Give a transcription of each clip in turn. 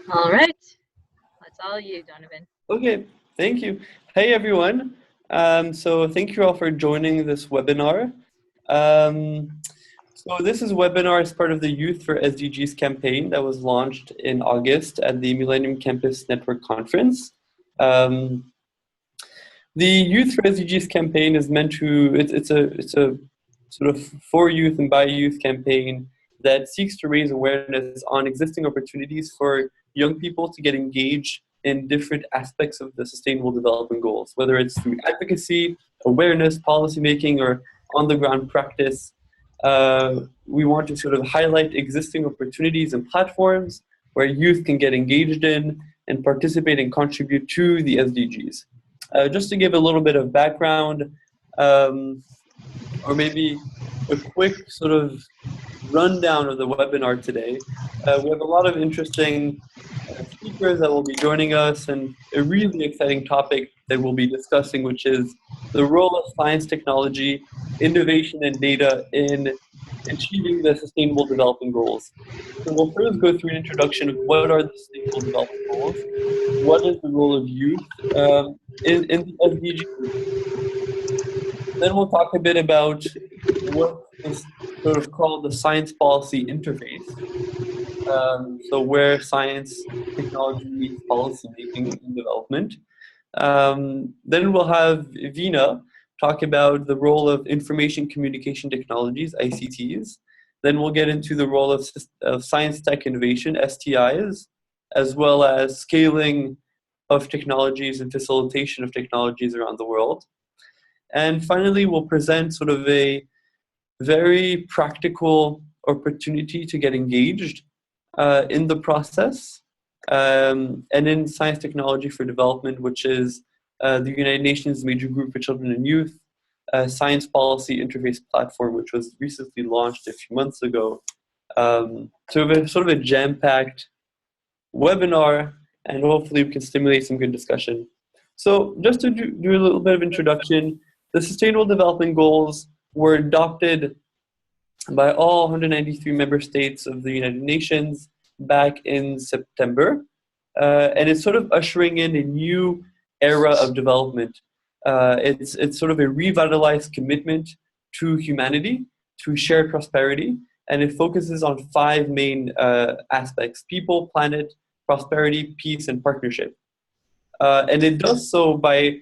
All right. That's all you, Donovan. Okay, thank you. Hey everyone. So thank you all for joining this webinar. Um, so this is webinar as part of the Youth for SDGs campaign that was launched in August at the Millennium Campus Network Conference. The Youth for SDGs campaign is meant to, it's a sort of for youth and by youth campaign that seeks to raise awareness on existing opportunities for young people to get engaged in different aspects of the Sustainable Development Goals, whether it's through advocacy, awareness, policymaking, or on-the-ground practice. We want to sort of highlight existing opportunities and platforms where youth can get engaged in and participate and contribute to the SDGs. Just to give a little bit of background, or maybe a quick sort of rundown of the webinar today. We have a lot of interesting speakers that will be joining us, and a really exciting topic that we'll be discussing, which is the role of science, technology, innovation, and data in achieving the Sustainable Development Goals. So we'll first go through an introduction of what are the Sustainable Development Goals, what is the role of youth in the SDGs. Then we'll talk a bit about what is sort of called the science policy interface. So where science, technology meets policy making and development. Then we'll have Vina talk about the role of information communication technologies, ICTs. Then we'll get into the role of science tech innovation, STIs, as well as scaling of technologies and facilitation of technologies around the world. And finally, we'll present sort of a very practical opportunity to get engaged in the process and in science technology for development, which is the United Nations Major Group for Children and Youth Science Policy Interface Platform, which was recently launched a few months ago. So we have sort of a jam-packed webinar, and hopefully we can stimulate some good discussion. So just to do a little bit of introduction, the Sustainable Development Goals were adopted by all 193 member states of the United Nations back in September. And it's sort of ushering in a new era of development. It's sort of a revitalized commitment to humanity, to shared prosperity, and it focuses on 5 main aspects: people, planet, prosperity, peace, and partnership. And it does so by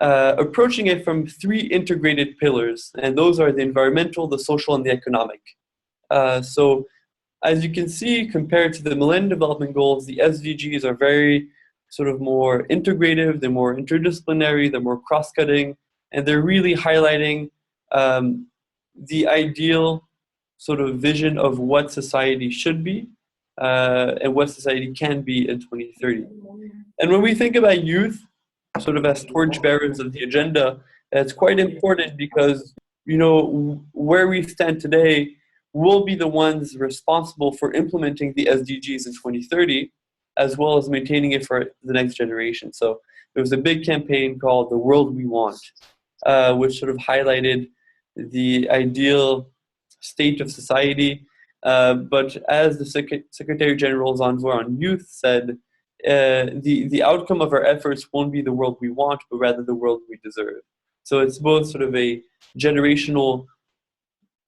approaching it from 3 integrated pillars, and those are the environmental, the social, and the economic. So as you can see, compared to the Millennium Development Goals, the SDGs are very sort of more integrative, they're more interdisciplinary, they're more cross-cutting, and they're really highlighting the ideal sort of vision of what society should be and what society can be in 2030. And when we think about youth, sort of as torchbearers of the agenda, it's quite important because, you know, where we stand today, we'll be the ones responsible for implementing the SDGs in 2030, as well as maintaining it for the next generation. So there was a big campaign called The World We Want, which sort of highlighted the ideal state of society. But as the Secretary General's envoy on youth said, the outcome of our efforts won't be the world we want, but rather the world we deserve. So it's both sort of a generational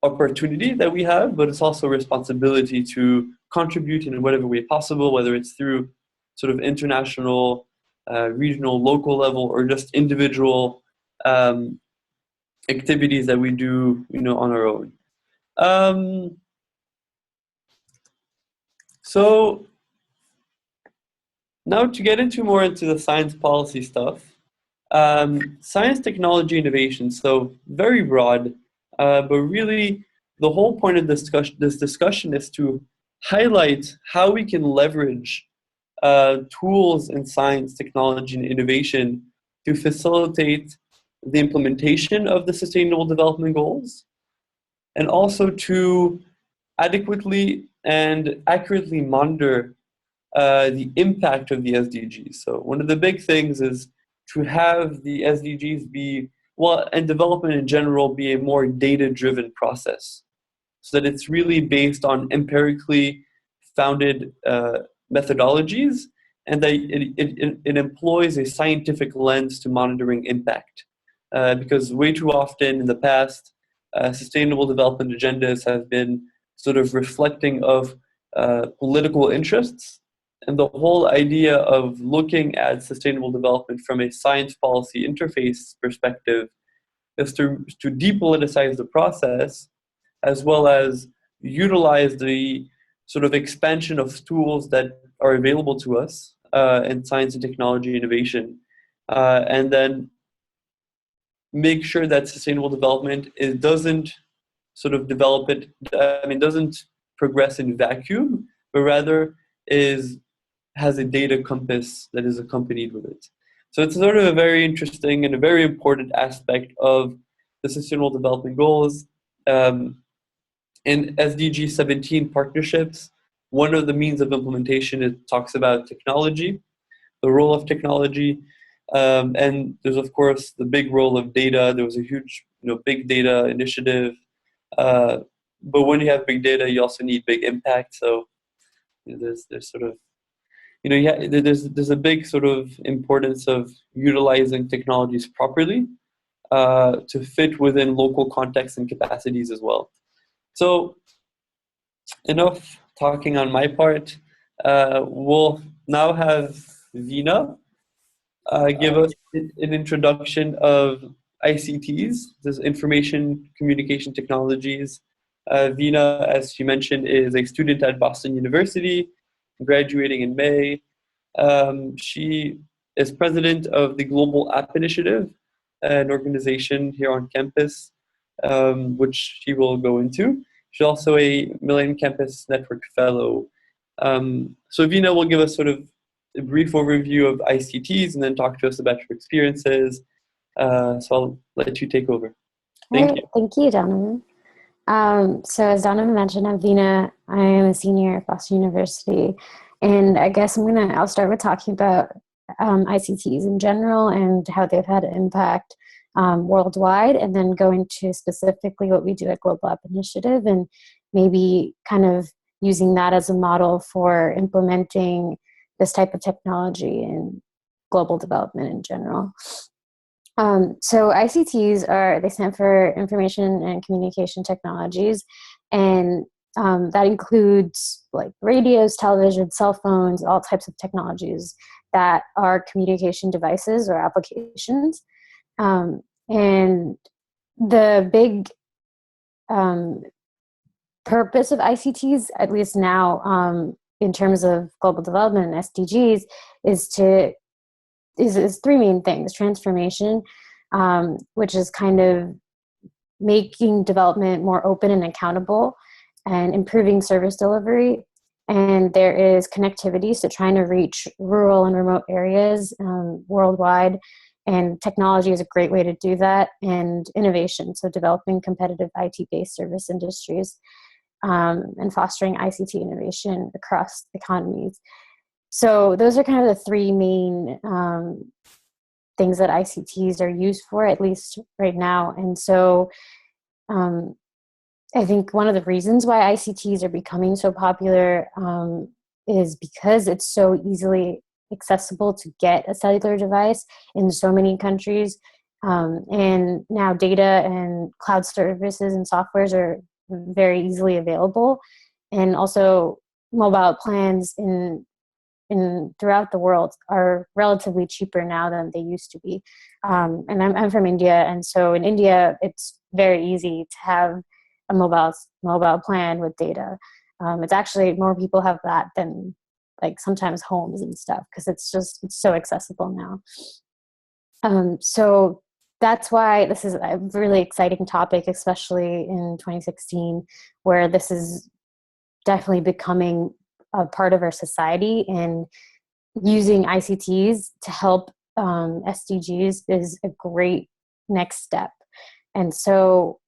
opportunity that we have, but it's also a responsibility to contribute in whatever way possible, whether it's through sort of international, regional, local level, or just individual activities that we do, you know, on our own. So now to get into the science policy stuff, science, technology, innovation, so very broad, but really the whole point of this discussion is to highlight how we can leverage tools in science, technology, and innovation to facilitate the implementation of the Sustainable Development Goals, and also to adequately and accurately monitor the impact of the SDGs. So one of the big things is to have the SDGs be, well, and development in general, be a more data-driven process, so that it's really based on empirically founded methodologies, and it employs a scientific lens to monitoring impact. Because way too often in the past, sustainable development agendas have been sort of reflecting of political interests. And the whole idea of looking at sustainable development from a science policy interface perspective is to depoliticize the process, as well as utilize the sort of expansion of tools that are available to us in science and technology innovation, and then make sure that sustainable development doesn't sort of develop it, doesn't progress in vacuum, but rather has a data compass that is accompanied with it. So it's sort of a very interesting and a very important aspect of the Sustainable Development Goals. In SDG 17 partnerships, one of the means of implementation, it talks about technology, the role of technology, and there's of course the big role of data. There was a huge, big data initiative, but when you have big data, you also need big impact. So there's sort of there's a big sort of importance of utilizing technologies properly to fit within local contexts and capacities as well. So enough talking on my part. We'll now have Vina give us an introduction of ICTs, this information communication technologies. Vina, as she mentioned, is a student at Boston University, graduating in May. She is president of the Global App Initiative, an organization here on campus, which she will go into. She's also a Millennium Campus Network Fellow. So Vina will give us sort of a brief overview of ICTs and then talk to us about your experiences. So I'll let you take over. Thank you. Thank you, Donovan. So as Donovan mentioned, I'm Vina. I am a senior at Boston University. And I guess I'll start with talking about ICTs in general and how they've had an impact worldwide, and then go into specifically what we do at Global App Initiative and maybe kind of using that as a model for implementing this type of technology in global development in general. So ICTs they stand for Information and Communication Technologies, and that includes like radios, television, cell phones, all types of technologies that are communication devices or applications. And the big purpose of ICTs, at least now, in terms of global development and SDGs, is three main things: transformation, which is kind of making development more open and accountable, and improving service delivery. And there is connectivity, so trying to reach rural and remote areas worldwide. And technology is a great way to do that. And innovation, so developing competitive IT-based service industries and fostering ICT innovation across economies. So those are kind of the three main things that ICTs are used for, at least right now. And so I think one of the reasons why ICTs are becoming so popular is because it's so easily accessible to get a cellular device in so many countries. And now data and cloud services and softwares are very easily available. And also mobile plans in throughout the world are relatively cheaper now than they used to be. And I'm from India, and so in India, it's very easy to have a mobile plan with data. It's actually more people have that than like sometimes homes and stuff, because it's so accessible now. So that's why this is a really exciting topic, especially in 2016, where this is definitely becoming a part of our society, and using ICTs to help SDGs is a great next step. And so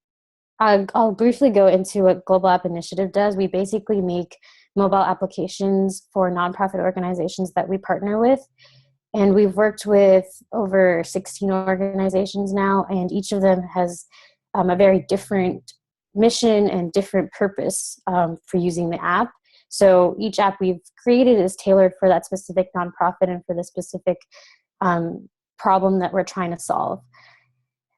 I'll briefly go into what Global App Initiative does. We basically make mobile applications for nonprofit organizations that we partner with. And we've worked with over 16 organizations now, and each of them has a very different mission and different purpose for using the app. So each app we've created is tailored for that specific nonprofit and for the specific problem that we're trying to solve.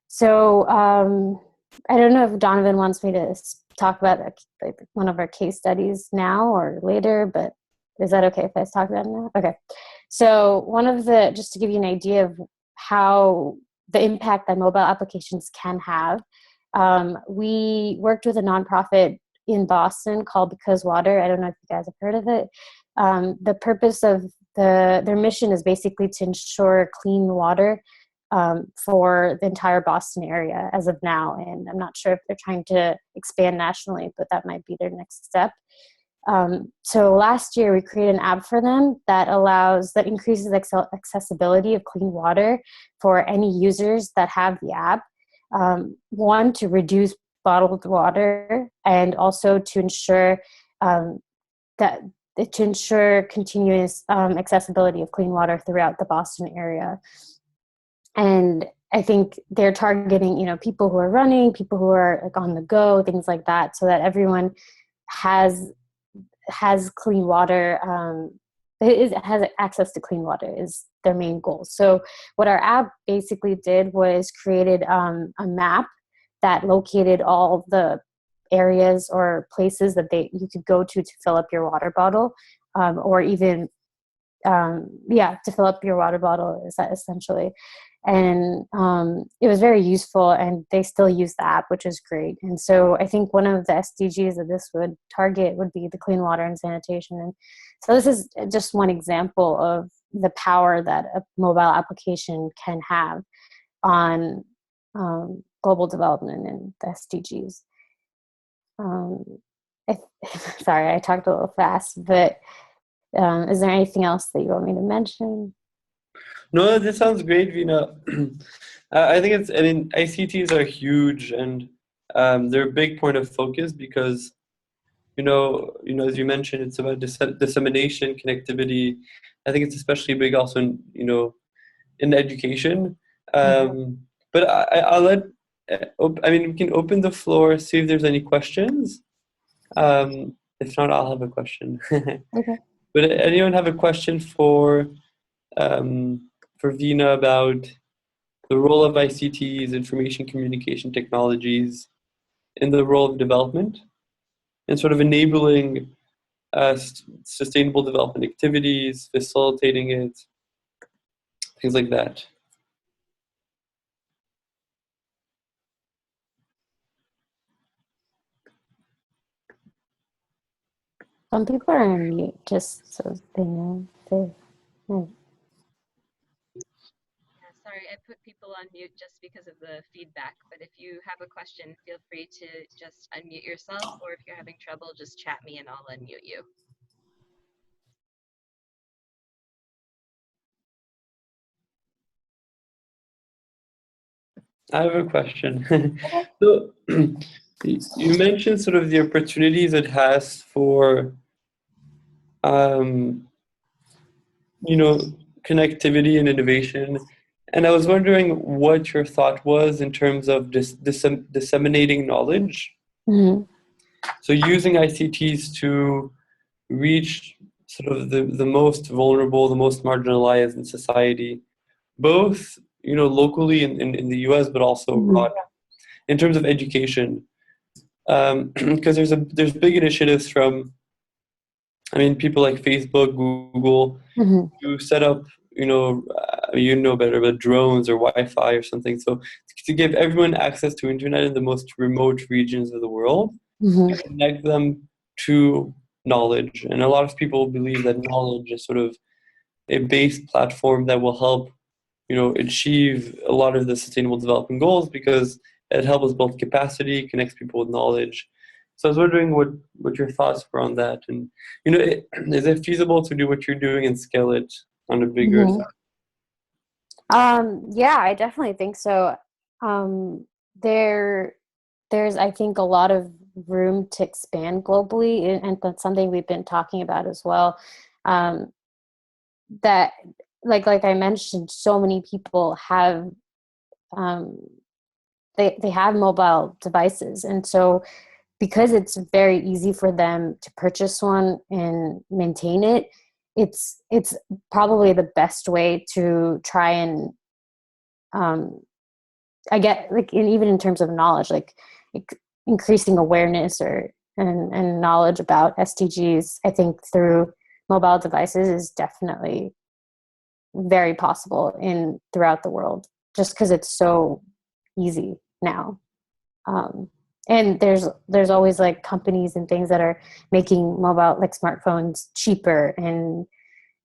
So I don't know if Donovan wants me to talk about like one of our case studies now or later, but is that okay if I talk about it now? Okay. So one of the, just to give you an idea of how the impact that mobile applications can have, we worked with a nonprofit in Boston called Because Water. I don't know if you guys have heard of it. The purpose of their mission is basically to ensure clean water for the entire Boston area as of now. And I'm not sure if they're trying to expand nationally, but that might be their next step. So last year we created an app for them that increases accessibility of clean water for any users that have the app. One, to reduce bottled water, and also to ensure continuous accessibility of clean water throughout the Boston area. And I think they're targeting, people who are running, people who are like on the go, things like that, so that everyone has clean water, has access to clean water is their main goal. So what our app basically did was created a map that located all the areas or places that you could go to fill up your water bottle, or even to fill up your water bottle, is that essentially. And it was very useful, and they still use the app, which is great. And so I think one of the SDGs that this would target would be the clean water and sanitation. And so this is just one example of the power that a mobile application can have on global development and the SDGs. Sorry, I talked a little fast, but is there anything else that you want me to mention? No, this sounds great, Veena. I think ICTs are huge, and they're a big point of focus because, as you mentioned, it's about dissemination, connectivity. I think it's especially big also in education. But I'll let, we can open the floor, see if there's any questions. If not, I'll have a question. Okay. But anyone have a question for Veena about the role of ICTs, information communication technologies, in the role of development and sort of enabling sustainable development activities, facilitating it, things like that? Some people are on mute, just so they know. Sorry, I put people on mute just because of the feedback, but if you have a question, feel free to just unmute yourself, or if you're having trouble, just chat me and I'll unmute you. I have a question. So you mentioned sort of the opportunities it has for connectivity and innovation. And I was wondering what your thought was in terms of disseminating knowledge. Mm-hmm. So using ICTs to reach sort of the most vulnerable, the most marginalized in society, both locally in the US, but also abroad, in terms of education. Because there's big initiatives from people like Facebook, Google, to set up, better, but drones or Wi-Fi or something. So to give everyone access to internet in the most remote regions of the world, and connect them to knowledge. And a lot of people believe that knowledge is sort of a base platform that will help, achieve a lot of the sustainable development goals because it helps build capacity, connects people with knowledge. So I was wondering what your thoughts were on that, and is it feasible to do what you're doing and scale it on a bigger? Yeah, I definitely think so. There's I think a lot of room to expand globally, and that's something we've been talking about as well. That like I mentioned, so many people have they have mobile devices, and so because it's very easy for them to purchase one and maintain it, it's probably the best way to try and I get like even in terms of knowledge, like increasing awareness and knowledge about SDGs, I think through mobile devices is definitely very possible throughout the world, just because it's so easy now. And there's always like companies and things that are making mobile, like smartphones, cheaper, and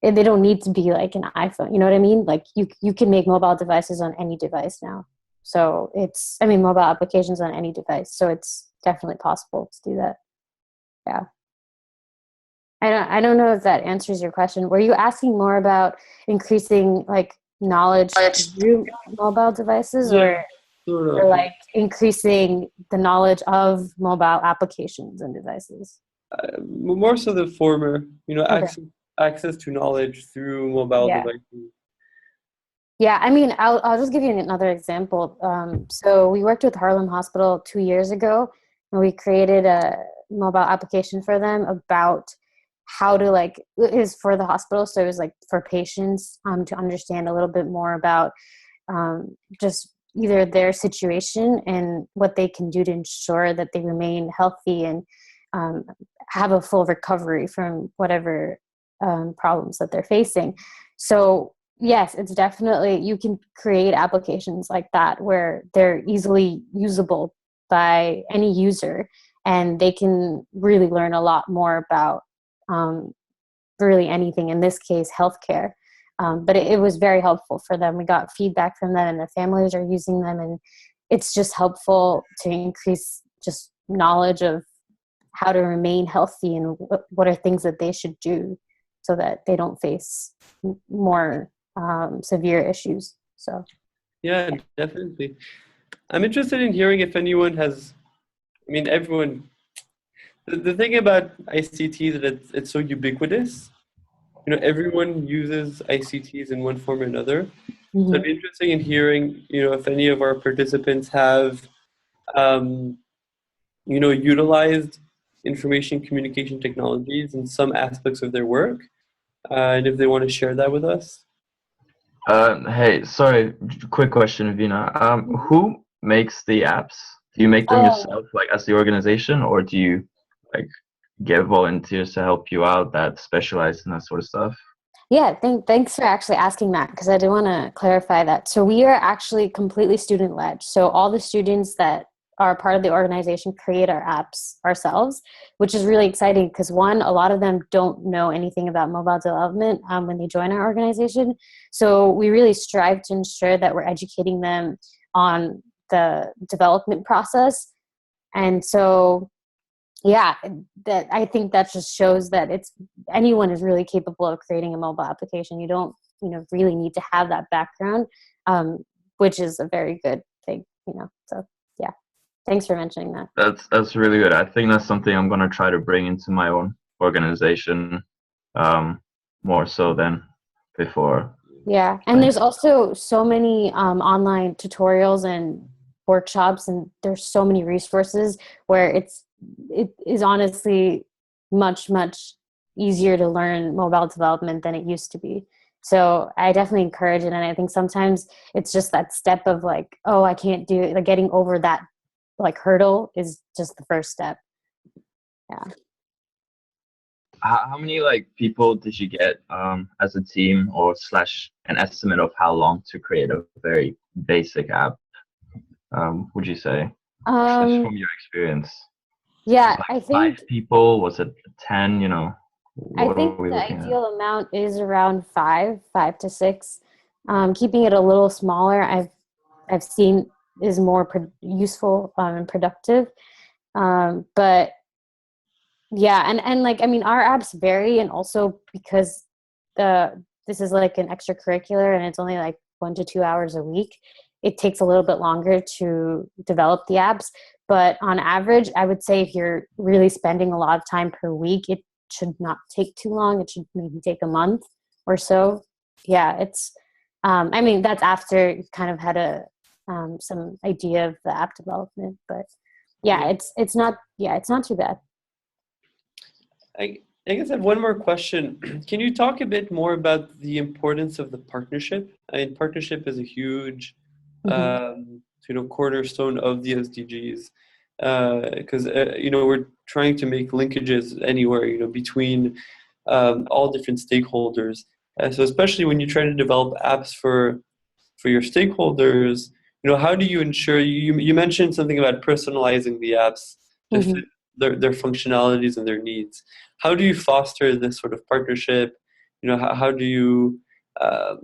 they don't need to be like an iPhone. You know what I mean? Like you can make mobile devices on any device now. So mobile applications on any device. So it's definitely possible to do that. Yeah. I don't know if that answers your question. Were you asking more about increasing like knowledge through mobile devices, Yeah, sort or of. like increasing the knowledge of mobile applications and devices? More so the former, Okay. access to knowledge through mobile Yeah. devices. Yeah, I mean, I'll just give you another example. So we worked with Harlem Hospital 2 years ago, and we created a mobile application for them about how to it is for the hospital. So it was like for patients to understand a little bit more about just either their situation and what they can do to ensure that they remain healthy and have a full recovery from whatever problems that they're facing. So yes, it's definitely, you can create applications like that where they're easily usable by any user, and they can really learn a lot more about really anything, in this case, healthcare. But it was very helpful for them. We got feedback from them, and their families are using them, and it's just helpful to increase just knowledge of how to remain healthy and what are things that they should do so that they don't face more severe issues. So Yeah, definitely. I'm interested in hearing if anyone has, everyone, the thing about ICT is that it's so ubiquitous. Everyone uses ICTs in one form or another. So it'd be interesting in hearing, if any of our participants have, utilized information communication technologies in some aspects of their work, and if they want to share that with us. Hey, sorry, quick question, Vina. Who makes the apps? Do you make them Oh, yourself, like as the organization, or do you like get volunteers to help you out that specialize in that sort of stuff? yeah, thanks for actually asking that, because I did want to clarify that. So we are actually completely student-led. So all the students that are part of the organization create our apps ourselves, which is really exciting because, one, a lot of them don't know anything about mobile development when they join our organization. So we really strive to ensure that we're educating them on the development process. And so yeah, that I think that just shows that anyone is really capable of creating a mobile application. You don't really need to have that background, which is a very good thing. So yeah, thanks for mentioning that. That's really good. I think that's something I'm gonna try to bring into my own organization, more so than before. Yeah, and there's also so many online tutorials and workshops, and there's so many resources where it is honestly much easier to learn mobile development than it used to be. So I definitely encourage it, and I think sometimes it's just that step of like, oh, I can't do it. Like getting over that hurdle is just the first step. Yeah. How many like people did you get as a team, or slash an estimate of how long to create a very basic app? Would you say, just Um. from your experience? Was Yeah, it like I five think people? Was it 10? I What are think we the looking at? ideal amount is around five to six. Keeping it a little smaller, I've seen is more useful and productive. But yeah, and our apps vary, and also because this is like an extracurricular and it's only like 1 to 2 hours a week, it takes a little bit longer to develop the apps. But on average, I would say if you're really spending a lot of time per week, it should not take too long. It should maybe take a month or so. Yeah, it's that's after you've kind of had some idea of the app development, but yeah, it's not too bad. I guess I have one more question. Can you talk a bit more about the importance of the partnership? I mean, partnership is a huge, Mm-hmm. cornerstone of the SDGs, because we're trying to make linkages anywhere, between all different stakeholders. So especially when you try to develop apps for your stakeholders, how do you ensure you mentioned something about personalizing the apps to Mm-hmm. fit their functionalities and their needs. How do you foster this sort of partnership? How do you uh,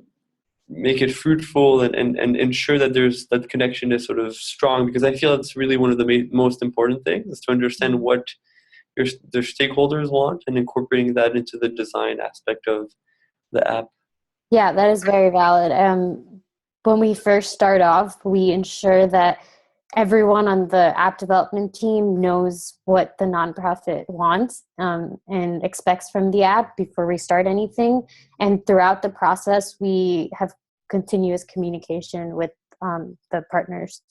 make it fruitful and ensure that that connection is sort of strong? Because I feel it's really one of the most important things is to understand what their stakeholders want and incorporating that into the design aspect of the app. Yeah, that is very valid. When we first start off, we ensure that everyone on the app development team knows what the nonprofit wants and expects from the app before we start anything. And throughout the process, we have continuous communication with the partners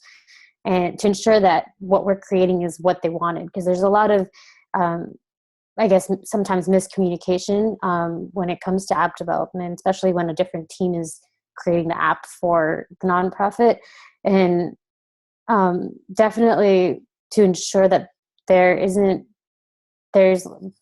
and to ensure that what we're creating is what they wanted. Because there's a lot of um, I guess sometimes miscommunication when it comes to app development, especially when a different team is creating the app for the nonprofit. And definitely to ensure that there's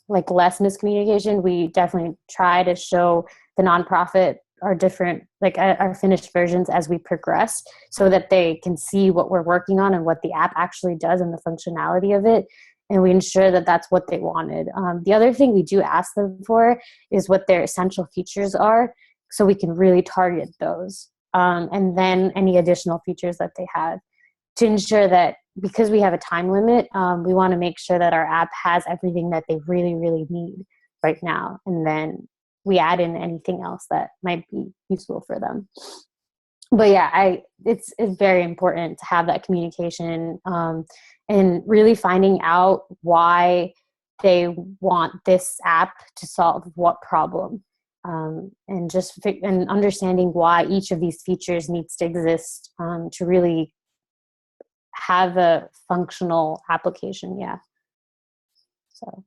like less miscommunication, we definitely try to show the nonprofit our different, like our finished versions as we progress so that they can see what we're working on and what the app actually does and the functionality of it. And we ensure that that's what they wanted. The other thing we do ask them for is what their essential features are so we can really target those. And then any additional features that they have to ensure that because we have a time limit, we want to make sure that our app has everything that they really, really need right now. And then we add in anything else that might be useful for them. But yeah, it's very important to have that communication and really finding out why they want this app to solve what problem. And and understanding why each of these features needs to exist to really have a functional application. Yeah. So,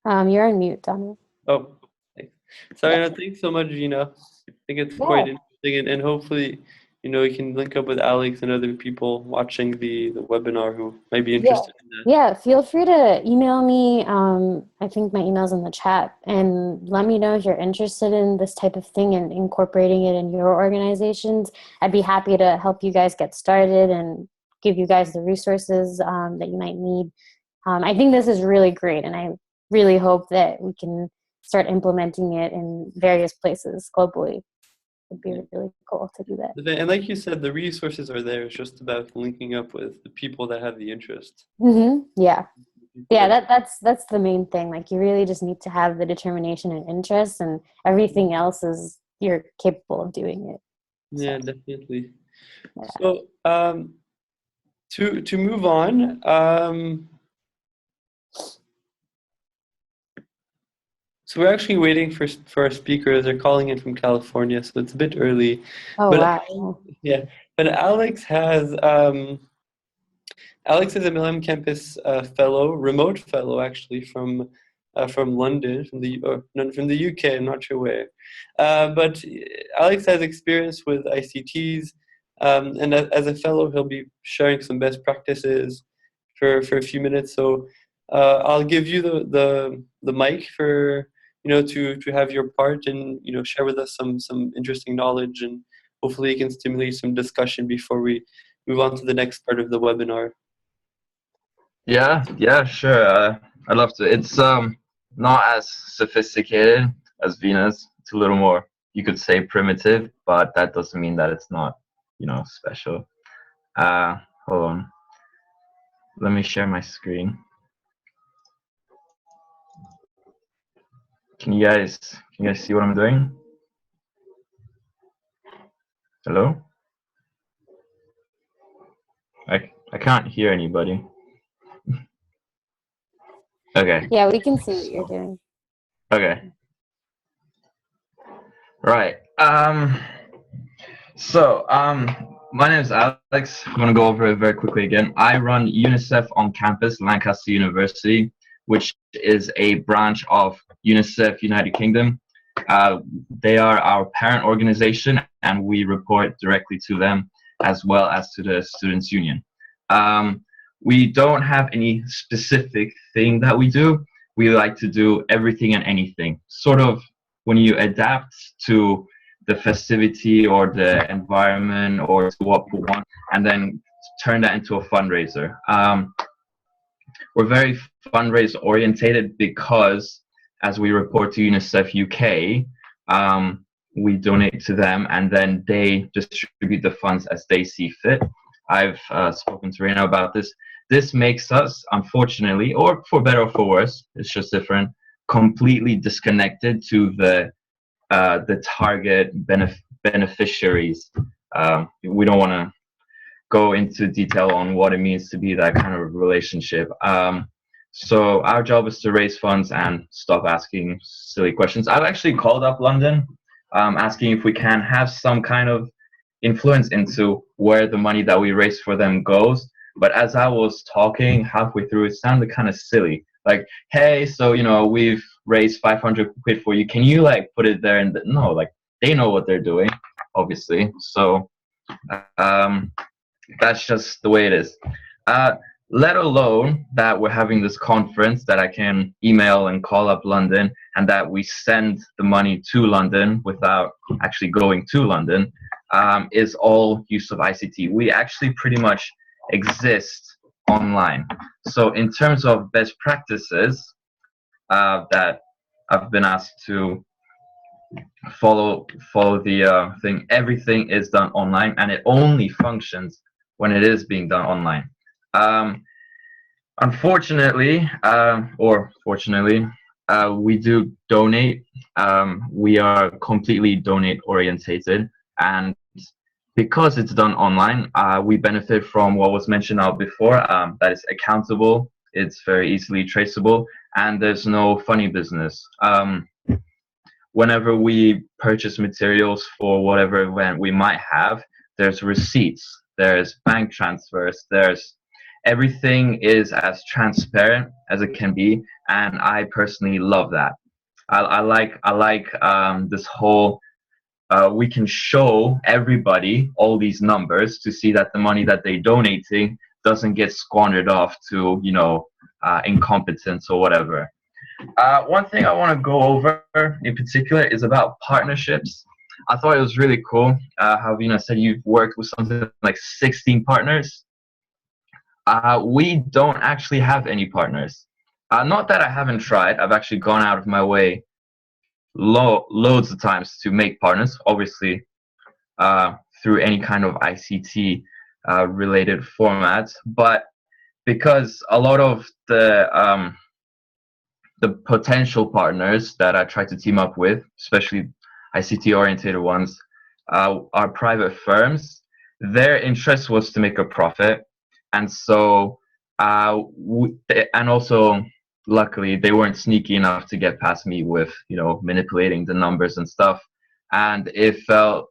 you're on mute, Donald. Oh, thanks. Sorry, Yeah. no, thanks so much, Gina. I think it's Yeah. quite interesting, and hopefully, we can link up with Alex and other people watching the webinar who might be Yeah. interested in that. Yeah. Feel free to email me. I think my email's in the chat, and let me know if you're interested in this type of thing and incorporating it in your organizations. I'd be happy to help you guys get started and give you guys the resources that you might need. I think this is really great, and I really hope that we can start implementing it in various places globally. It'd be really cool to do that. And like you said, the resources are there. It's just about linking up with the people that have the interest. Mm-hmm. Yeah. Yeah, That- that's the main thing. Like you really just need to have the determination and interest, and everything else is you're capable of doing it. Yeah, definitely. Yeah. So, to move on, so we're actually waiting for our speakers. They're calling in from California, so it's a bit early. Oh But wow. yeah, but Alex is a Millennium Campus fellow, remote fellow actually from London, from the UK. I'm not sure where, but Alex has experience with ICTs, and as a fellow, he'll be sharing some best practices for a few minutes. So I'll give you the mic for to have your part and share with us some interesting knowledge, and hopefully it can stimulate some discussion before we move on to the next part of the webinar. Yeah, sure. I'd love to. It's not as sophisticated as Venus. It's a little more, you could say, primitive, but that doesn't mean that it's not, special. Hold on. Let me share my screen. Can you guys see what I'm doing? Hello? I can't hear anybody. Okay. Yeah, we can see what you're doing. Okay. Right. So My name is Alex. I'm going to go over it very quickly again. I run UNICEF on campus, Lancaster University, which is a branch of UNICEF United Kingdom. They are our parent organization, and we report directly to them as well as to the Students' Union. We don't have any specific thing that we do. We like to do everything and anything. Sort of when you adapt to the festivity or the environment or to what we want, and then turn that into a fundraiser. We're very fundraiser orientated because as we report to UNICEF UK, we donate to them and then they distribute the funds as they see fit. I've spoken to Reina about this. This makes us, unfortunately, or for better or for worse, it's just different, completely disconnected to the target beneficiaries. We don't want to go into detail on what it means to be that kind of relationship. So our job is to raise funds and stop asking silly questions. I've actually called up London, asking if we can have some kind of influence into where the money that we raise for them goes. But as I was talking halfway through, it sounded kind of silly. Like, hey, so we've raised 500 quid for you. Can you like put it there? And no, like they know what they're doing, obviously. So that's just the way it is. Let alone that we're having this conference that I can email and call up London and that we send the money to London without actually going to London, is all use of ICT. We actually pretty much exist online. So in terms of best practices that I've been asked to follow the thing, everything is done online and it only functions when it is being done online. Unfortunately, or fortunately, we do donate. We are completely donate orientated, and because it's done online, we benefit from what was mentioned out before. That is accountable. It's very easily traceable, and there's no funny business. Whenever we purchase materials for whatever event we might have, there's receipts, there's bank transfers, there's everything is as transparent as it can be, and I personally love that. I like this whole we can show everybody all these numbers to see that the money that they're donating doesn't get squandered off to incompetence or whatever. One thing I want to go over in particular is about partnerships. I thought it was really cool how Vina said you've worked with something like 16 partners. We don't actually have any partners. Not that I haven't tried. I've actually gone out of my way loads of times to make partners, obviously through any kind of ICT related formats. But because a lot of the potential partners that I try to team up with, especially ICT oriented ones, are private firms, their interest was to make a profit. And so, and also, luckily, they weren't sneaky enough to get past me with, manipulating the numbers and stuff. And it felt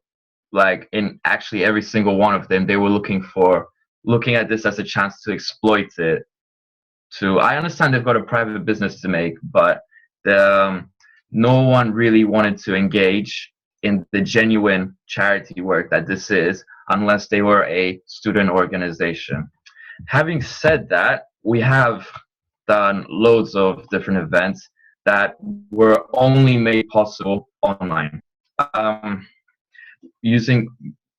like in actually every single one of them, they were looking at this as a chance to exploit it. I understand they've got a private business to make, but no one really wanted to engage in the genuine charity work that this is unless they were a student organization. Having said that, we have done loads of different events that were only made possible online. Using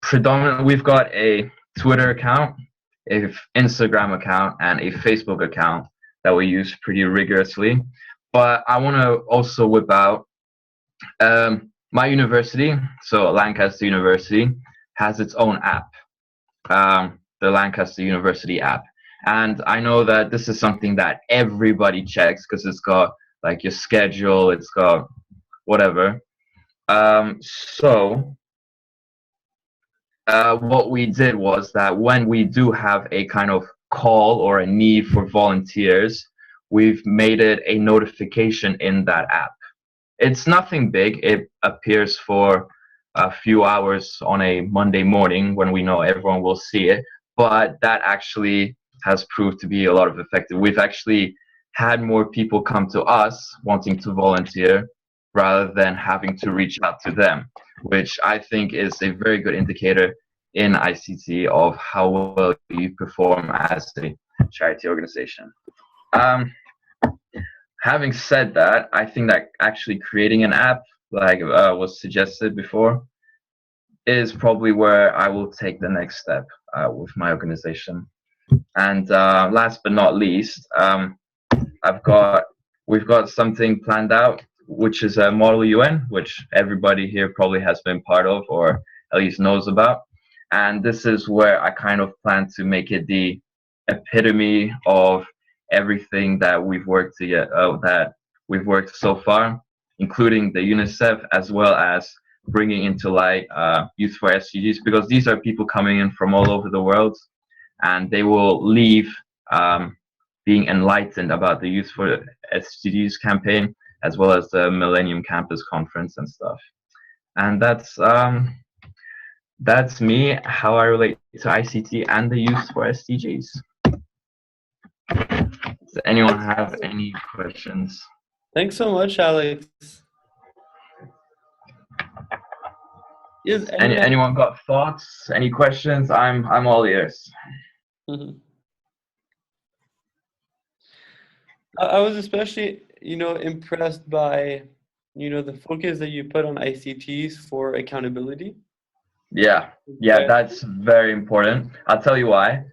predominantly, we've got a Twitter account, a Instagram account, and a Facebook account that we use pretty rigorously. But I want to also whip out my university, so Lancaster University, has its own app. The Lancaster University app. And I know that this is something that everybody checks because it's got like your schedule, it's got whatever. So what we did was that when we do have a kind of call or a need for volunteers, we've made it a notification in that app. It's nothing big. It appears for a few hours on a Monday morning when we know everyone will see it, but that actually has proved to be a lot of effective. We've actually had more people come to us wanting to volunteer rather than having to reach out to them, which I think is a very good indicator in ICT of how well you perform as a charity organization. Having said that, I think that actually creating an app, like was suggested before, is probably where I will take the next step with my organization. And last but not least, we've got something planned out, which is a Model UN, which everybody here probably has been part of or at least knows about. And this is where I kind of plan to make it the epitome of everything that we've worked so far, including the UNICEF, as well as bringing into light Youth for SDGs, because these are people coming in from all over the world, and they will leave being enlightened about the Youth for SDGs campaign, as well as the Millennium Campus Conference and stuff. And that's me, how I relate to ICT and the Youth for SDGs. Does anyone have any questions? Thanks so much, Alex. Is anyone got thoughts? Any questions? I'm all ears. Mm-hmm. I was especially, impressed by, the focus that you put on ICTs for accountability. Yeah, that's very important. I'll tell you why.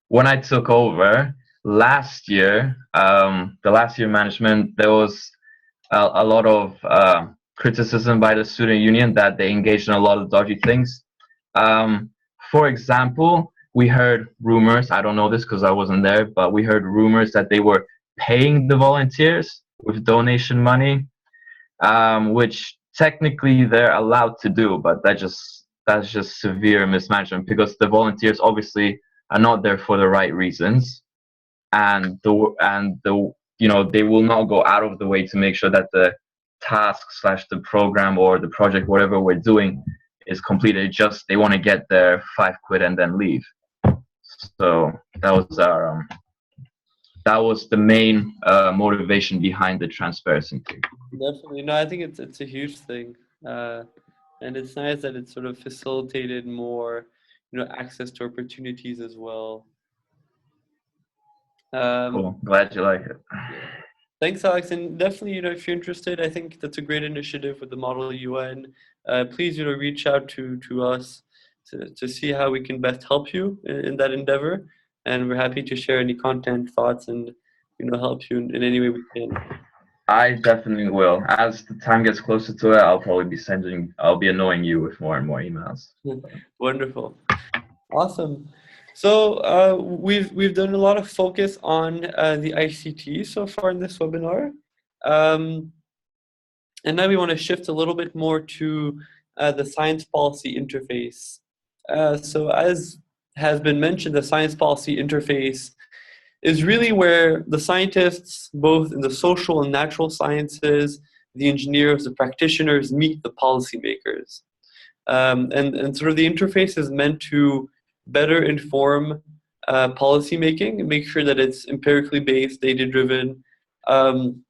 When I took over last year, the last year management, there was a lot of criticism by the student union that they engaged in a lot of dodgy things. For example, we heard rumors, I don't know this because I wasn't there, but we heard rumors that they were paying the volunteers with donation money, which technically they're allowed to do, but that's just severe mismanagement, because the volunteers obviously are not there for the right reasons, and they will not go out of the way to make sure that the task / the program or the project, whatever we're doing, is completed. Just they want to get their £5 and then leave. So that was the main motivation behind the transparency. Definitely. No, I think it's a huge thing. And it's nice that it sort of facilitated more, access to opportunities as well. Cool. Glad you like it. Thanks, Alex. And definitely, if you're interested, I think that's a great initiative with the Model UN. Please, reach out to us to see how we can best help you in that endeavor. And we're happy to share any content, thoughts, and help you in any way we can. I definitely will. As the time gets closer to it, I'll be annoying you with more and more emails. Wonderful. Awesome. So we've done a lot of focus on the ICT so far in this webinar. And now we want to shift a little bit more to the science policy interface. So as has been mentioned, the science policy interface is really where the scientists, both in the social and natural sciences, the engineers, the practitioners, meet the policymakers. And sort of the interface is meant to better inform policymaking and make sure that it's empirically based, data-driven. And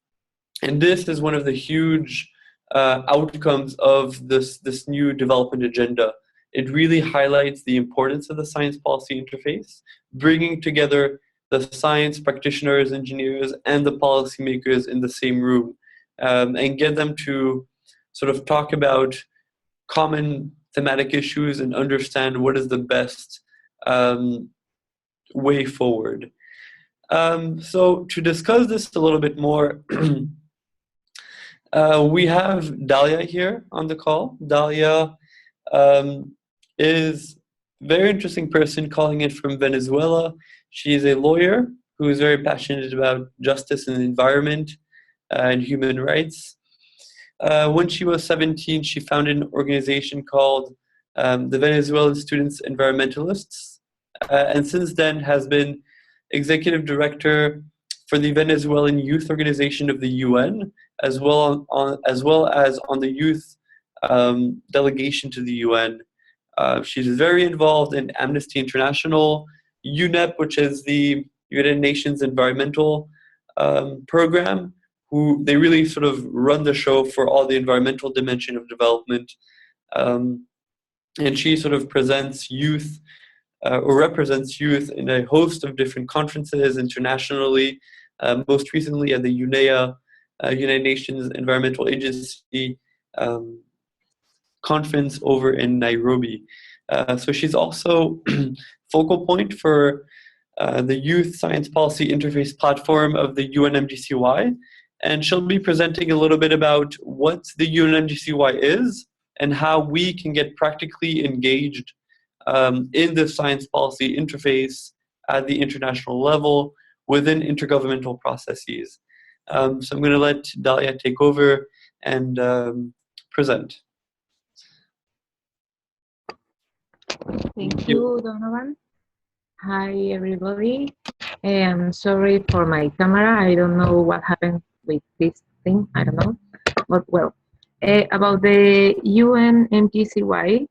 this is one of the huge outcomes of this new development agenda. It really highlights the importance of the science policy interface, bringing together the science practitioners, engineers, and the policymakers in the same room, and get them to sort of talk about common thematic issues and understand what is the best way forward. So to discuss this a little bit more, we have Dalia here on the call. Dalia is a very interesting person calling in from Venezuela. She is a lawyer who is very passionate about justice and the environment and human rights. When she was 17, she founded an organization called the Venezuelan Students Environmentalists, and since then has been executive director for the Venezuelan Youth Organization of the UN, as well as on the Youth delegation to the UN. She's very involved in Amnesty International, UNEP, which is the United Nations Environmental Program, who they really sort of run the show for all the environmental dimension of development. And she sort of presents youth or represents youth in a host of different conferences internationally, most recently at the UNEA, United Nations Environmental Agency conference over in Nairobi. So she's also focal point for the Youth Science Policy Interface Platform of the UNMGCY, and she'll be presenting a little bit about what the UNMGCY is and how we can get practically engaged in the science policy interface at the international level within intergovernmental processes. So I'm going to let Dalia take over and present. Thank you, Donovan. Hi, everybody. I'm sorry for my camera. I don't know what happened with this thing. I don't know. But well, about the UNMGCY,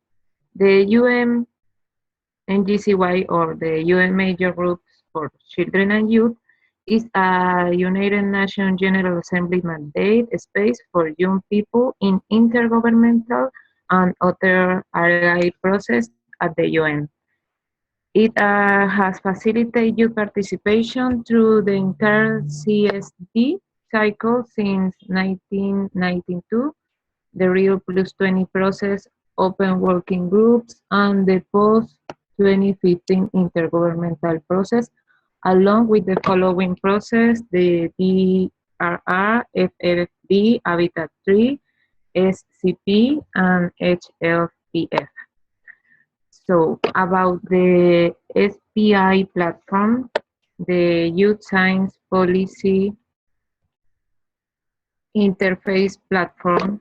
the UNMGCY, or the UN Major Groups for Children and Youth, is a United Nations General Assembly mandate space for young people in intergovernmental and other allied process at the UN. It has facilitated youth participation through the entire CSD cycle since 1992, the Rio Plus 20 process, open working groups, and the post-2015 intergovernmental process, along with the following process: the DRR, FFD, Habitat 3, SCP, and HLPF. So about the SPI platform, the Youth Science Policy Interface Platform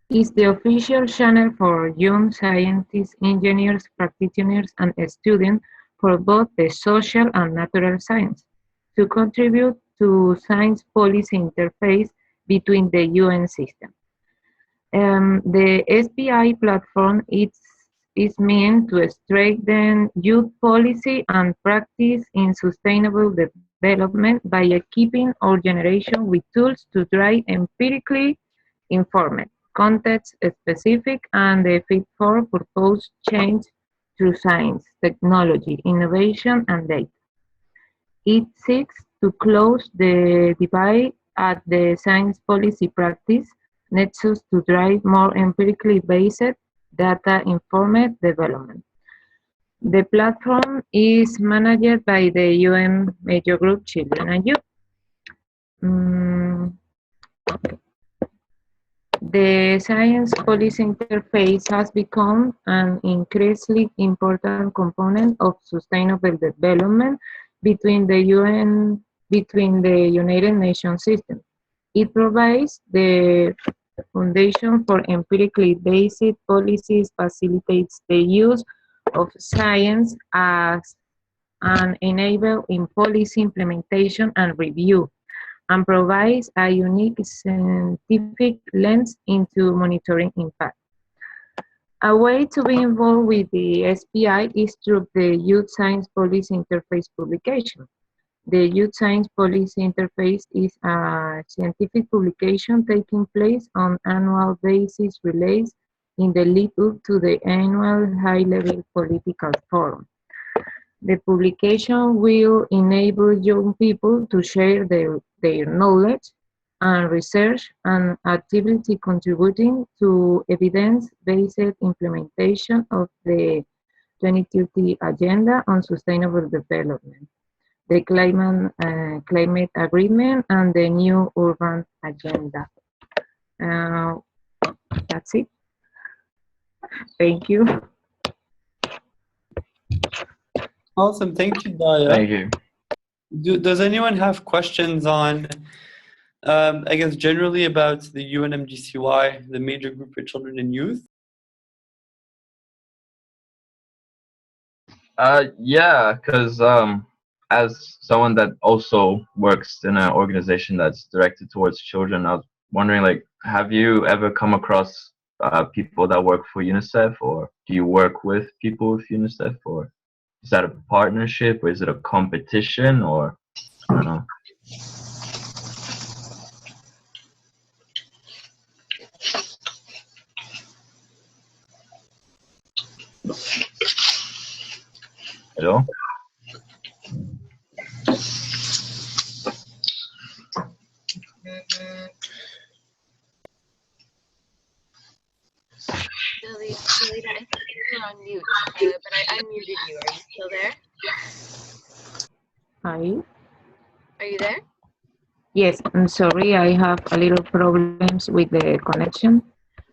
is the official channel for young scientists, engineers, practitioners, and students for both the social and natural science to contribute to science policy interface between the UN system. The SPI platform is meant to strengthen youth policy and practice in sustainable development by equipping our generation with tools to drive empirically informed, context-specific, and fit-for-purpose change through science, technology, innovation, and data. It seeks to close the divide at the science policy practice nexus to drive more empirically based, data-informed development. The platform is managed by the UN Major Group Children and Youth. The science policy interface has become an increasingly important component of sustainable development between the United Nations system. It provides the foundation for empirically based policies, facilitates the use of science as an enabler in policy implementation and review, and provides a unique scientific lens into monitoring impact. A way to be involved with the SPI is through the Youth Science Policy Interface publication. The Youth Science Policy Interface is a scientific publication taking place on an annual basis released in the lead-up to the annual high-level political forum. The publication will enable young people to share their knowledge and research and actively contributing to evidence-based implementation of the 2030 Agenda on Sustainable Development, the climate agreement, and the new urban agenda. That's it. Thank you. Awesome, thank you, Dalia. Thank you. Does anyone have questions on, I guess, generally about the UNMGCY, the Major Group for Children and Youth? Yeah, because as someone that also works in an organization that's directed towards children, I was wondering, like, have you ever come across people that work for UNICEF, or do you work with people with UNICEF, or is that a partnership, or is it a competition, or I don't know? Hello? Delita, I think you're on mute, but I unmuted you. Are you still there? Hi. Are you there? Yes, I'm sorry. I have a little problems with the connection.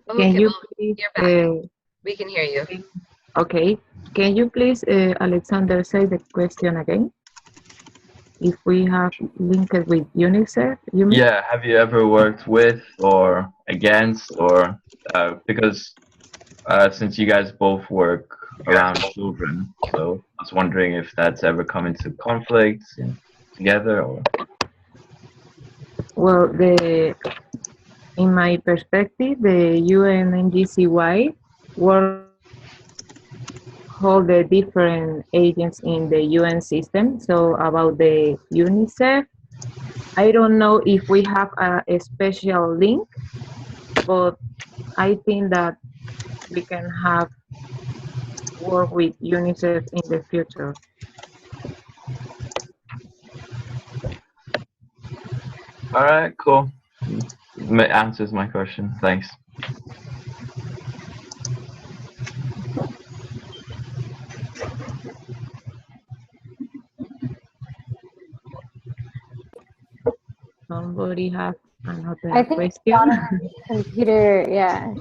Oh, Can okay, you well, please? you're back. We can hear you. Okay. Can you please, Alexander, say the question again? If we have linked with UNICEF, you mean? Yeah, have you ever worked with or against, or because since you guys both work around children, so I was wondering if that's ever come into conflict together, or Well, in my perspective, the UNMGCY work all the different agents in the UN system. So about the UNICEF, I don't know if we have a special link, but I think that we can have work with UNICEF in the future. all right, cool. Answers my question. Thanks. Somebody have another I think question? Donovan's computer, yeah,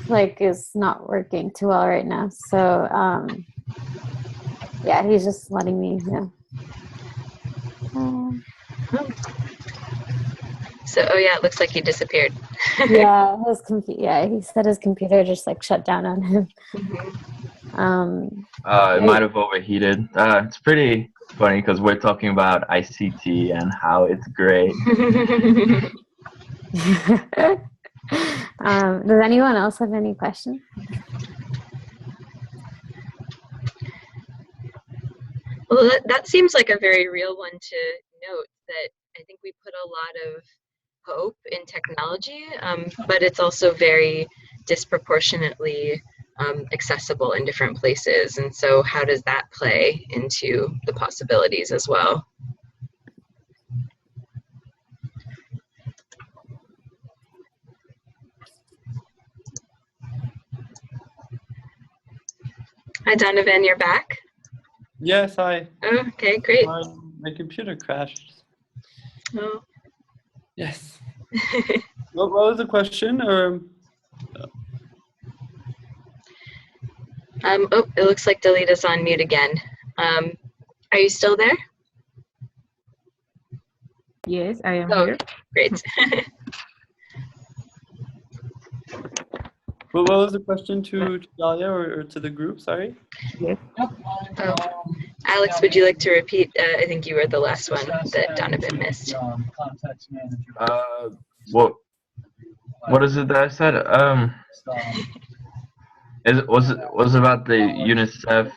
like is not working too well right now. So yeah, he's just letting me know. So, oh yeah, it looks like he disappeared. Yeah, yeah, he said his computer just like shut down on him. It might have overheated. It's pretty funny because we're talking about ICT and how it's great. Does anyone else have any questions? Well, that seems like a very real one to note, that I think we put a lot of hope in technology, but it's also very disproportionately accessible in different places. And so how does that play into the possibilities as well? Hi, Donovan, you're back? Yes, hi. Oh, okay, great. My computer crashed. Oh. Yes. What was the question? Or Oh, it looks like Delita's on mute again. Are you still there? Yes, I am Oh, here. great. what was the question to Dalia or to the group? Sorry. Yes. Oh. Alex, would you like to repeat? I think you were the last one that Donovan missed. What is it that I said? Was it about the UNICEF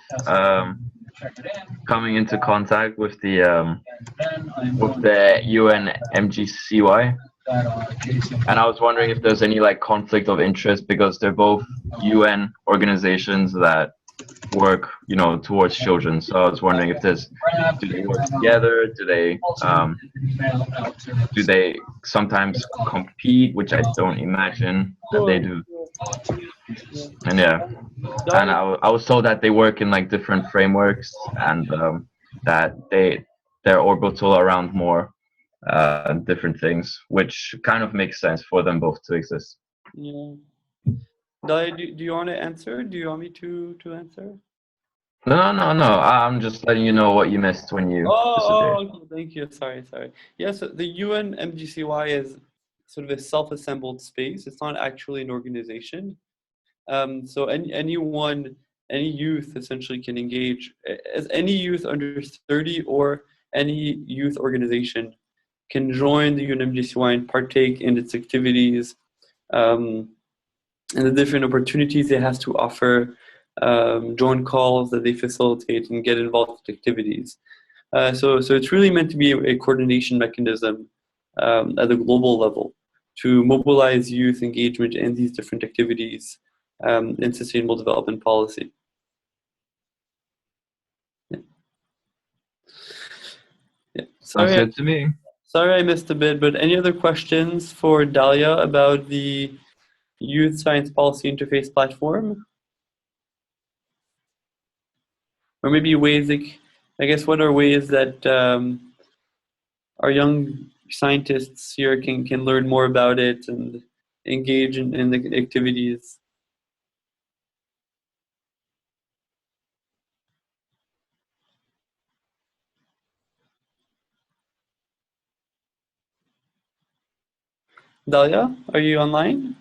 coming into contact with the UNMGCY? And I was wondering if there's any like conflict of interest, because they're both UN organizations that work, towards children. So I was wondering if do they work together? Do they sometimes compete, which I don't imagine that they do. And yeah, and I was told that they work in like different frameworks, and that they're orbital around more different things, which kind of makes sense for them both to exist. Yeah. Dalia, do you want to answer? Do you want me to answer? No. I'm just letting you know what you missed when you disappeared. Okay. Thank you. Sorry. Yeah, so the UN MGCY is sort of a self-assembled space. It's not actually an organization. So any youth essentially can engage, as any youth under 30 or any youth organization can join the UNMGCY and partake in its activities. and the different opportunities it has to offer, join calls that they facilitate, and get involved with activities. So it's really meant to be a coordination mechanism at the global level to mobilize youth engagement in these different activities in sustainable development policy. Yeah. Yeah. Sounds good to me. Sorry I missed a bit, but any other questions for Dalia about the Youth Science Policy Interface Platform? Or maybe ways, like, I guess, what are ways that our young scientists here can learn more about it and engage in the activities? Dalia, are you online?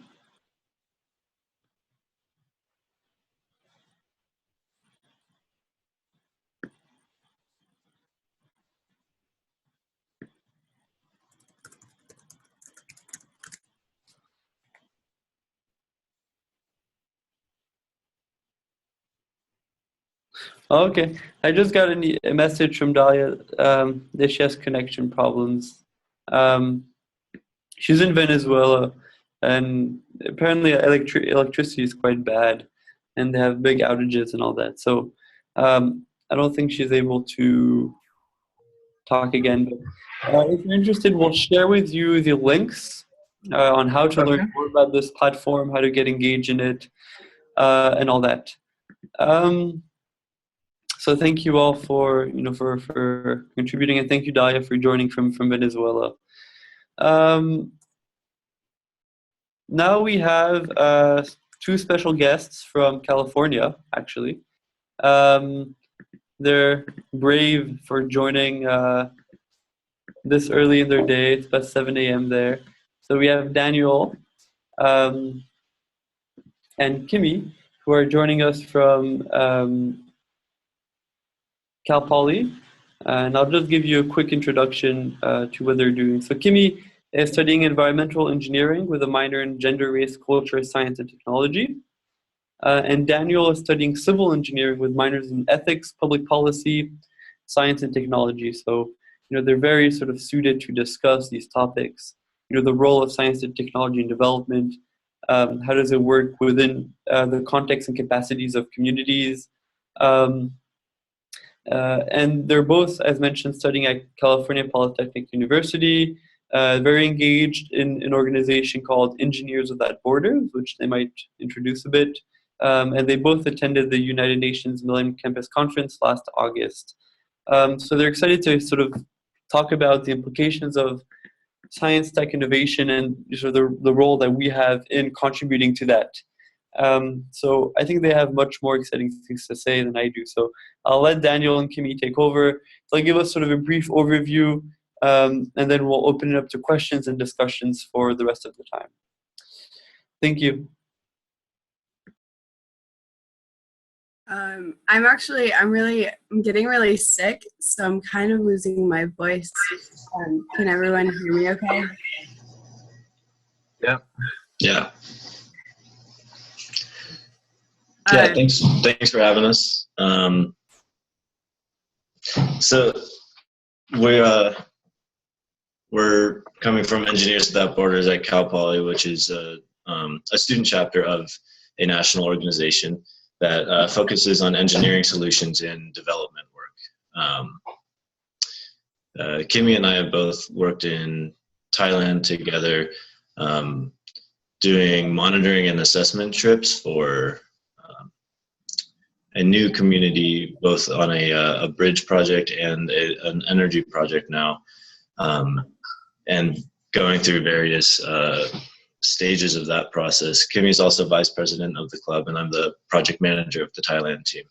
Okay, I just got a message from Dalia that she has connection problems. She's in Venezuela, and apparently electricity is quite bad, and they have big outages and all that. So I don't think she's able to talk again. But if you're interested, we'll share with you the links on how to learn more about this platform, how to get engaged in it, and all that. So thank you all for for contributing, and thank you, Dalia, for joining from Venezuela. Now we have two special guests from California, actually. They're brave for joining this early in their day. It's about 7 a.m. there. So we have Daniel and Kimmy, who are joining us from Cal Poly. And I'll just give you a quick introduction to what they're doing. So Kimmy is studying environmental engineering with a minor in gender, race, culture, science, and technology. And Daniel is studying civil engineering with minors in ethics, public policy, science, and technology. So, they're very sort of suited to discuss these topics. The role of science and technology in development. How does it work within the context and capacities of communities? And they're both, as mentioned, studying at California Polytechnic University, very engaged in an organization called Engineers Without Borders, which they might introduce a bit. And they both attended the United Nations Millennium Campus Conference last August. So they're excited to sort of talk about the implications of science, tech, innovation, and sort of the role that we have in contributing to that. So I think they have much more exciting things to say than I do. So I'll let Daniel and Kimmy take over. They'll give us sort of a brief overview, and then we'll open it up to questions and discussions for the rest of the time. Thank you. I'm getting really sick, so I'm kind of losing my voice. Can everyone hear me okay? Yeah. Yeah. Yeah, thanks for having us. So we're coming from Engineers Without Borders at Cal Poly, which is a student chapter of a national organization that focuses on engineering solutions in development work. Kimmy and I have both worked in Thailand together, doing monitoring and assessment trips for a new community, both on a bridge project and an energy project now, and going through various stages of that process. Kimmy is also vice president of the club, and I'm the project manager of the Thailand team.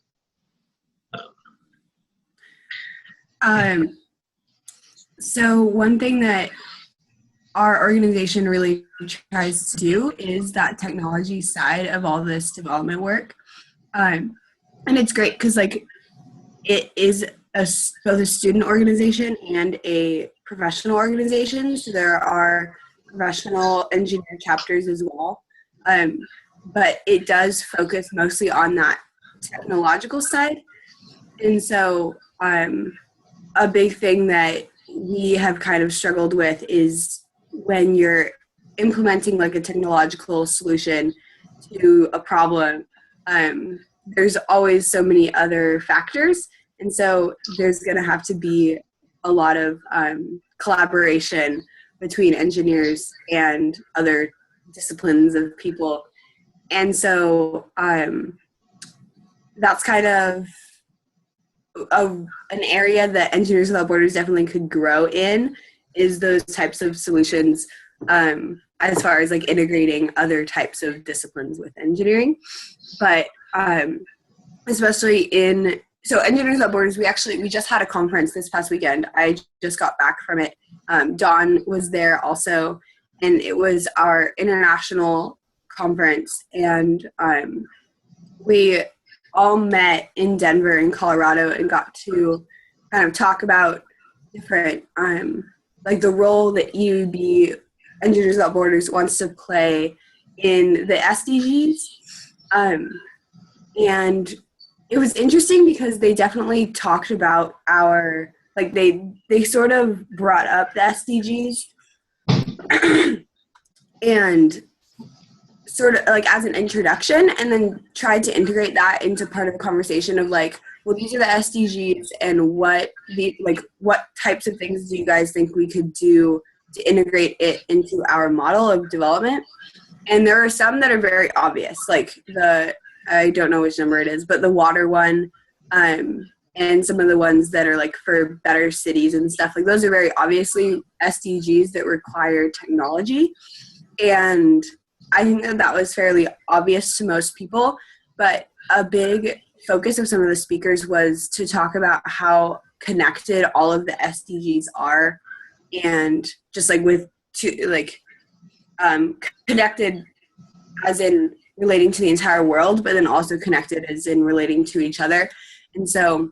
So one thing that our organization really tries to do is that technology side of all this development work. And it's great because it is both a student organization and a professional organization. So there are professional engineer chapters as well. but it does focus mostly on that technological side. And so a big thing that we have kind of struggled with is when you're implementing like a technological solution to a problem, there's always so many other factors. And so there's going to have to be a lot of collaboration between engineers and other disciplines of people. And so that's kind of an area that Engineers Without Borders definitely could grow in, is those types of solutions, as far as like integrating other types of disciplines with engineering. But especially so Engineers Without Borders, we just had a conference this past weekend. I just got back from it. Dawn was there also, and it was our international conference, and we all met in Denver in Colorado and got to kind of talk about different like the role that EUB, Engineers Without Borders, wants to play in the SDGs. And it was interesting because they definitely talked about they sort of brought up the SDGs and sort of like as an introduction, and then tried to integrate that into part of the conversation of like, well, these are the SDGs, and what types of things do you guys think we could do to integrate it into our model of development? And there are some that are very obvious, like I don't know which number it is, but the water one, and some of the ones that are like for better cities and stuff, like those are very obviously SDGs that require technology. And I think that was fairly obvious to most people, but a big focus of some of the speakers was to talk about how connected all of the SDGs are, and just like connected as in relating to the entire world, but then also connected as in relating to each other. And so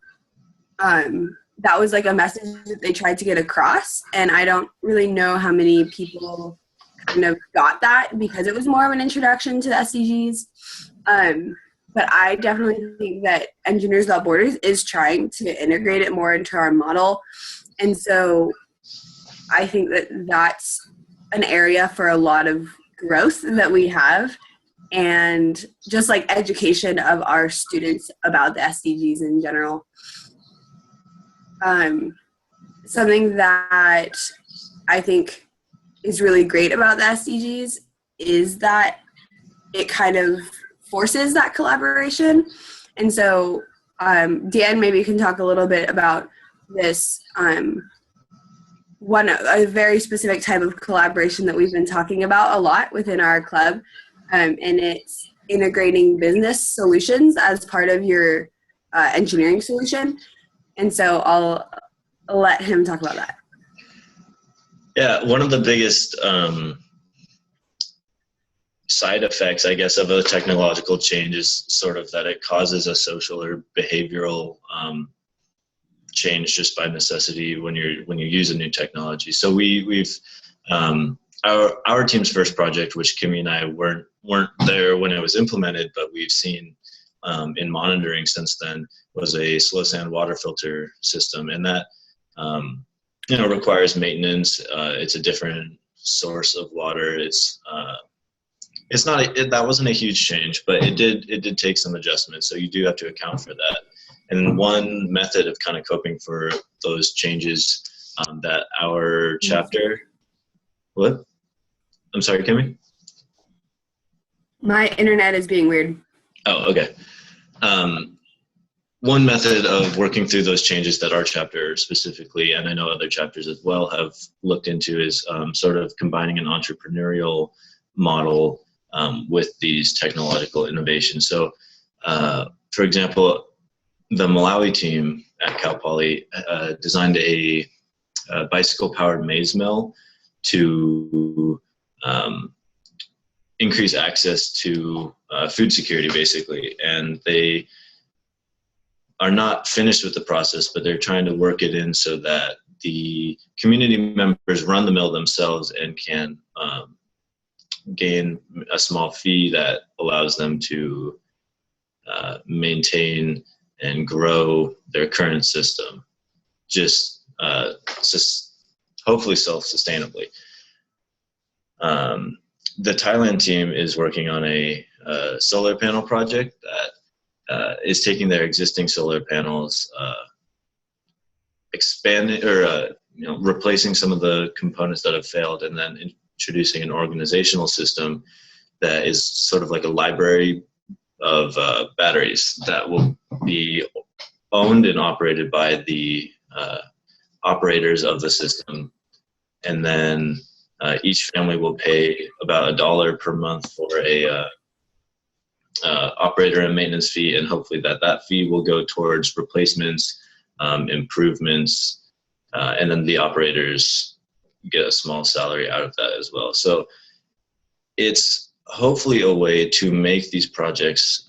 that was like a message that they tried to get across, and I don't really know how many people kind of got that because it was more of an introduction to the SDGs. But I definitely think that Engineers Without Borders is trying to integrate it more into our model. And so I think that that's an area for a lot of growth that we have, and just like education of our students about the SDGs in general. Something that I think is really great about the SDGs is that it kind of forces that collaboration. And so Dan, maybe you can talk a little bit about this a very specific type of collaboration that we've been talking about a lot within our club, and it's integrating business solutions as part of your engineering solution. And so I'll let him talk about that. Yeah, one of the biggest side effects, I guess, of a technological change is sort of that it causes a social or behavioral change just by necessity when you use a new technology. So we've our team's first project, which Kimmy and I weren't there when it was implemented, but we've seen in monitoring since then, was a slow sand water filter system, and that requires maintenance. It's a different source of water. That wasn't a huge change, but it did take some adjustments. So you do have to account for that. And one method of kind of coping for those changes that our chapter, what? I'm sorry, Kimmy? My internet is being weird. Oh, okay. One method of working through those changes that our chapter specifically, and I know other chapters as well, have looked into is sort of combining an entrepreneurial model with these technological innovations. So, for example, the Malawi team at Cal Poly designed a bicycle-powered maize mill to increase access to food security, basically. And they are not finished with the process, but they're trying to work it in so that the community members run the mill themselves and can gain a small fee that allows them to maintain and grow their current system, just hopefully self-sustainably. The Thailand team is working on a solar panel project that is taking their existing solar panels, expanding or replacing some of the components that have failed, and then introducing an organizational system that is sort of like a library of batteries that will be owned and operated by the operators of the system, and then each family will pay about $1 per month for a operator and maintenance fee, and hopefully that fee will go towards replacements, improvements, and then the operators get a small salary out of that as well. So it's hopefully a way to make these projects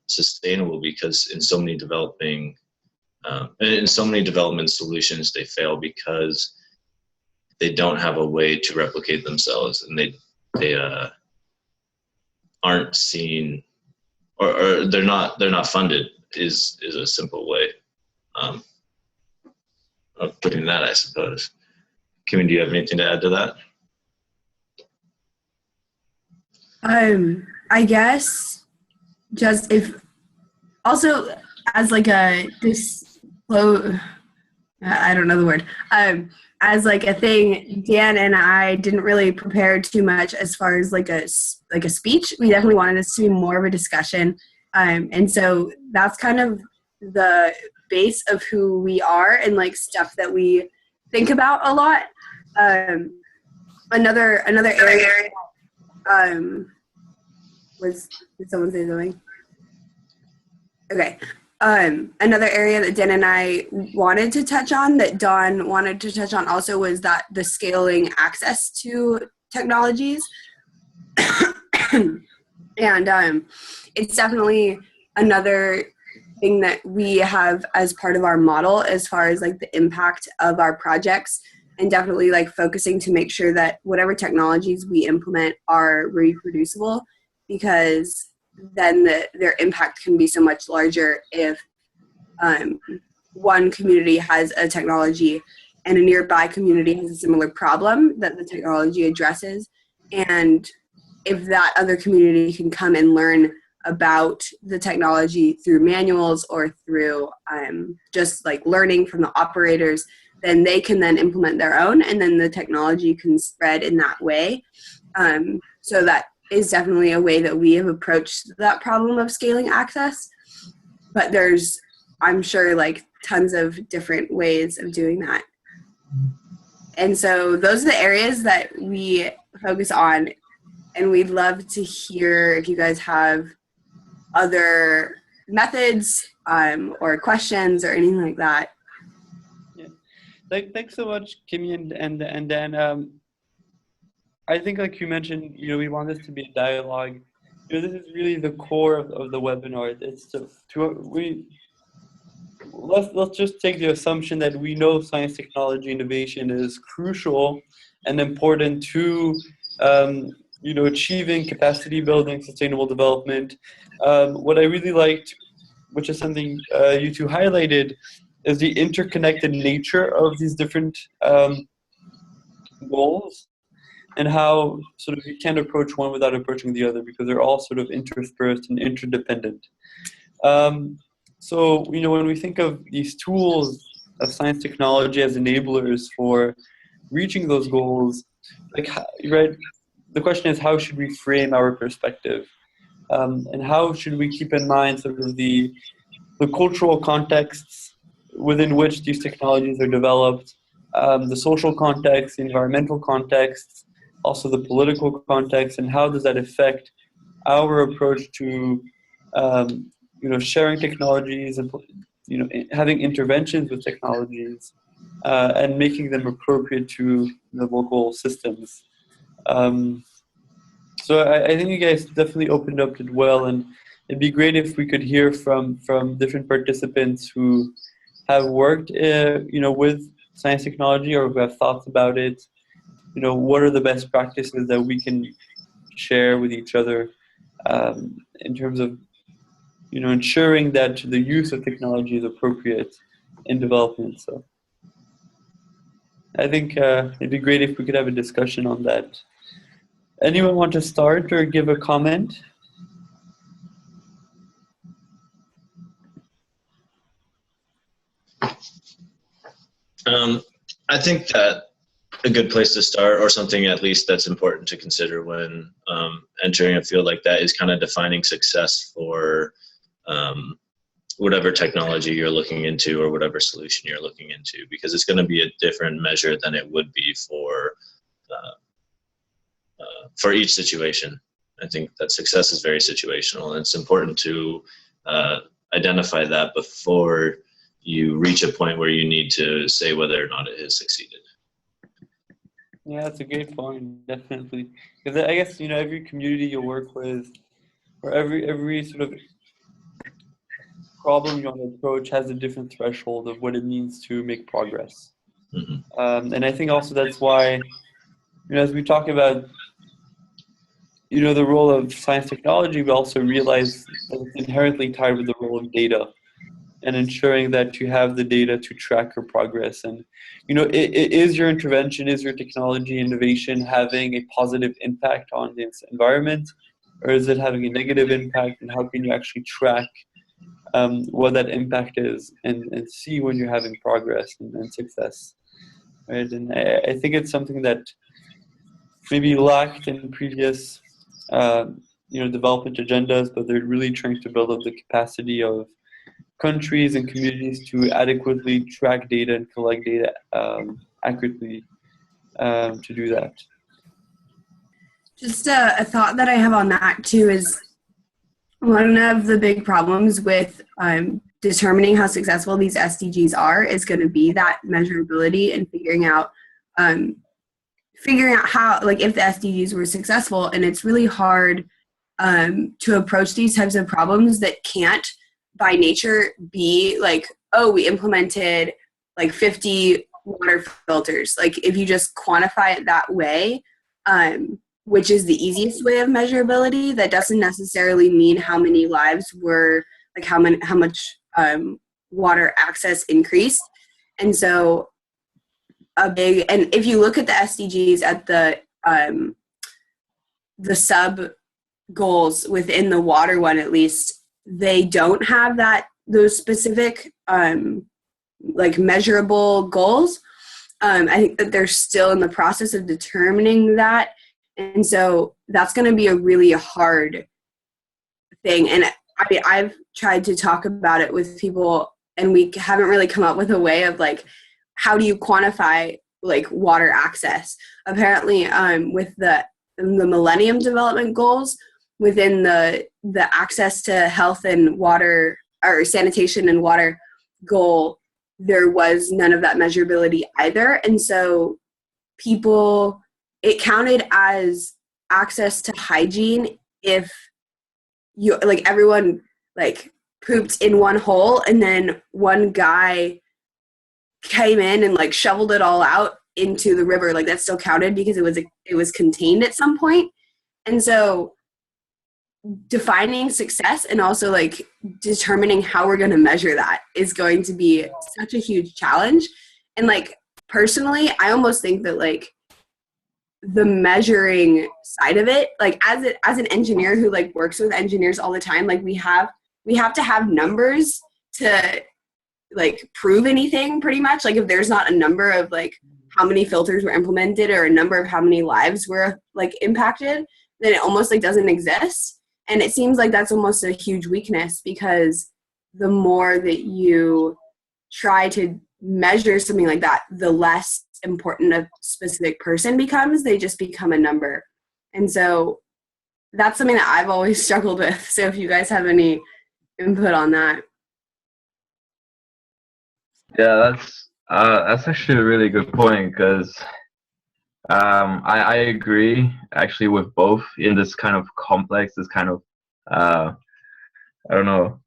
sustainable, because in so many development solutions, they fail because they don't have a way to replicate themselves, and they aren't seen, or they're not funded is a simple way of putting that, I suppose. Kimmy, do you have anything to add to that? I guess just if also as like a I don't know the word. As like a thing, Dan and I didn't really prepare too much as far as like a speech. We definitely wanted this to be more of a discussion, and so that's kind of the base of who we are and like stuff that we think about a lot. Another area. Did someone say something? Okay. Another area that Dan and I wanted to touch on, that Dawn wanted to touch on also, was that the scaling access to technologies. And it's definitely another thing that we have as part of our model as far as like the impact of our projects, and definitely like focusing to make sure that whatever technologies we implement are reproducible, because then their impact can be so much larger if one community has a technology and a nearby community has a similar problem that the technology addresses. And if that other community can come and learn about the technology through manuals or through just like learning from the operators, then they can then implement their own, and then the technology can spread in that way. So that is definitely a way that we have approached that problem of scaling access. But there's, I'm sure, like tons of different ways of doing that. And so those are the areas that we focus on, and we'd love to hear if you guys have other methods or questions or anything like that. Yeah, thanks so much, Kimmy and Dan. I think, like you mentioned, we want this to be a dialogue. This is really the core of the webinar. It's let's just take the assumption that we know science, technology, innovation is crucial and important to achieving capacity building, sustainable development. What I really liked, which is something you two highlighted, is the interconnected nature of these different goals, and how sort of you can't approach one without approaching the other, because they're all sort of interspersed and interdependent. So, when we think of these tools of science technology as enablers for reaching those goals, right? The question is, how should we frame our perspective? And how should we keep in mind sort of the cultural contexts within which these technologies are developed, the social context, the environmental context, also the political context, and how does that affect our approach to sharing technologies and having interventions with technologies and making them appropriate to the local systems. So I think you guys definitely opened up it well, and it'd be great if we could hear from different participants who have worked with science technology, or who have thoughts about it. What are the best practices that we can share with each other in terms of ensuring that the use of technology is appropriate in development. So I think it'd be great if we could have a discussion on that. Anyone want to start or give a comment? I think that a good place to start, or something at least that's important to consider when entering a field like that, is kind of defining success for whatever technology you're looking into or whatever solution you're looking into, because it's going to be a different measure than it would be for each situation. I think that success is very situational, and it's important to identify that before you reach a point where you need to say whether or not it has succeeded. Yeah, that's a great point, definitely. Because I guess, every community you work with, or every sort of problem you want to approach has a different threshold of what it means to make progress. Mm-hmm. And I think also that's why, as we talk about, the role of science technology, we also realize that it's inherently tied with the role of data and ensuring that you have the data to track your progress. And, is your intervention, is your technology innovation having a positive impact on this environment, or is it having a negative impact, and how can you actually track what that impact is and see when you're having progress and success, right? And I think it's something that maybe lacked in previous development agendas, but they're really trying to build up the capacity of countries and communities to adequately track data and collect data accurately to do that. Just a thought that I have on that too is one of the big problems with determining how successful these SDGs are is going to be that measurability and figuring out how, like, if the SDGs were successful. And it's really hard to approach these types of problems that can't by nature be like, oh, we implemented like 50 water filters. Like, if you just quantify it that way, which is the easiest way of measurability, that doesn't necessarily mean how many lives were, like, how much water access increased. And so and if you look at the SDGs at the sub goals within the water one, at least, they don't have those specific like measurable goals. I think that they're still in the process of determining that. And so that's going to be a really hard thing. And I've tried to talk about it with people, and we haven't really come up with a way of, like, how do you quantify, like, water access? Apparently, with the Millennium Development Goals, within the access to health and water, or sanitation and water goal, there was none of that measurability either. And so it counted as access to hygiene if you, like, everyone, like, pooped in one hole, and then one guy came in and, like, shoveled it all out into the river. Like, that still counted because it was contained at some point. And so defining success and also, like, determining how we're going to measure that is going to be such a huge challenge. And, like, personally, I almost think that, like, the measuring side of it, like, as an engineer who, like, works with engineers all the time, like, we have to have numbers to, like, prove anything, pretty much. Like, if there's not a number of, like, how many filters were implemented or a number of how many lives were, like, impacted, then it almost, like, doesn't exist. And it seems like that's almost a huge weakness, because the more that you try to measure something like that, the less important a specific person becomes. They just become a number. And so that's something that I've always struggled with. So if you guys have any input on that. Yeah, that's actually a really good point, because I agree actually with both in this kind of complex, this kind of I don't know.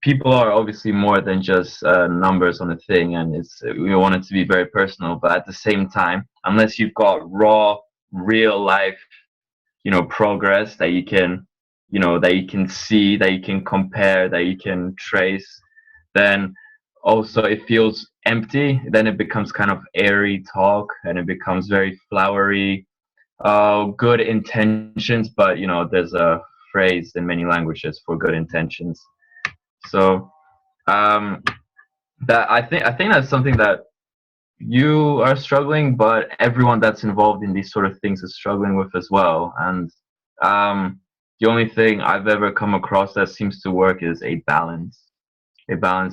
People are obviously more than just numbers on a thing, and we want it to be very personal. But at the same time, unless you've got raw, real life progress that you can, that you can see, that you can compare, that you can trace, then also it feels empty. Then it becomes kind of airy talk, and it becomes very flowery, good intentions, but there's a phrase in many languages for good intentions. So um, that I think that's something that you are struggling, but everyone that's involved in these sort of things is struggling with as well. And the only thing I've ever come across that seems to work is a balance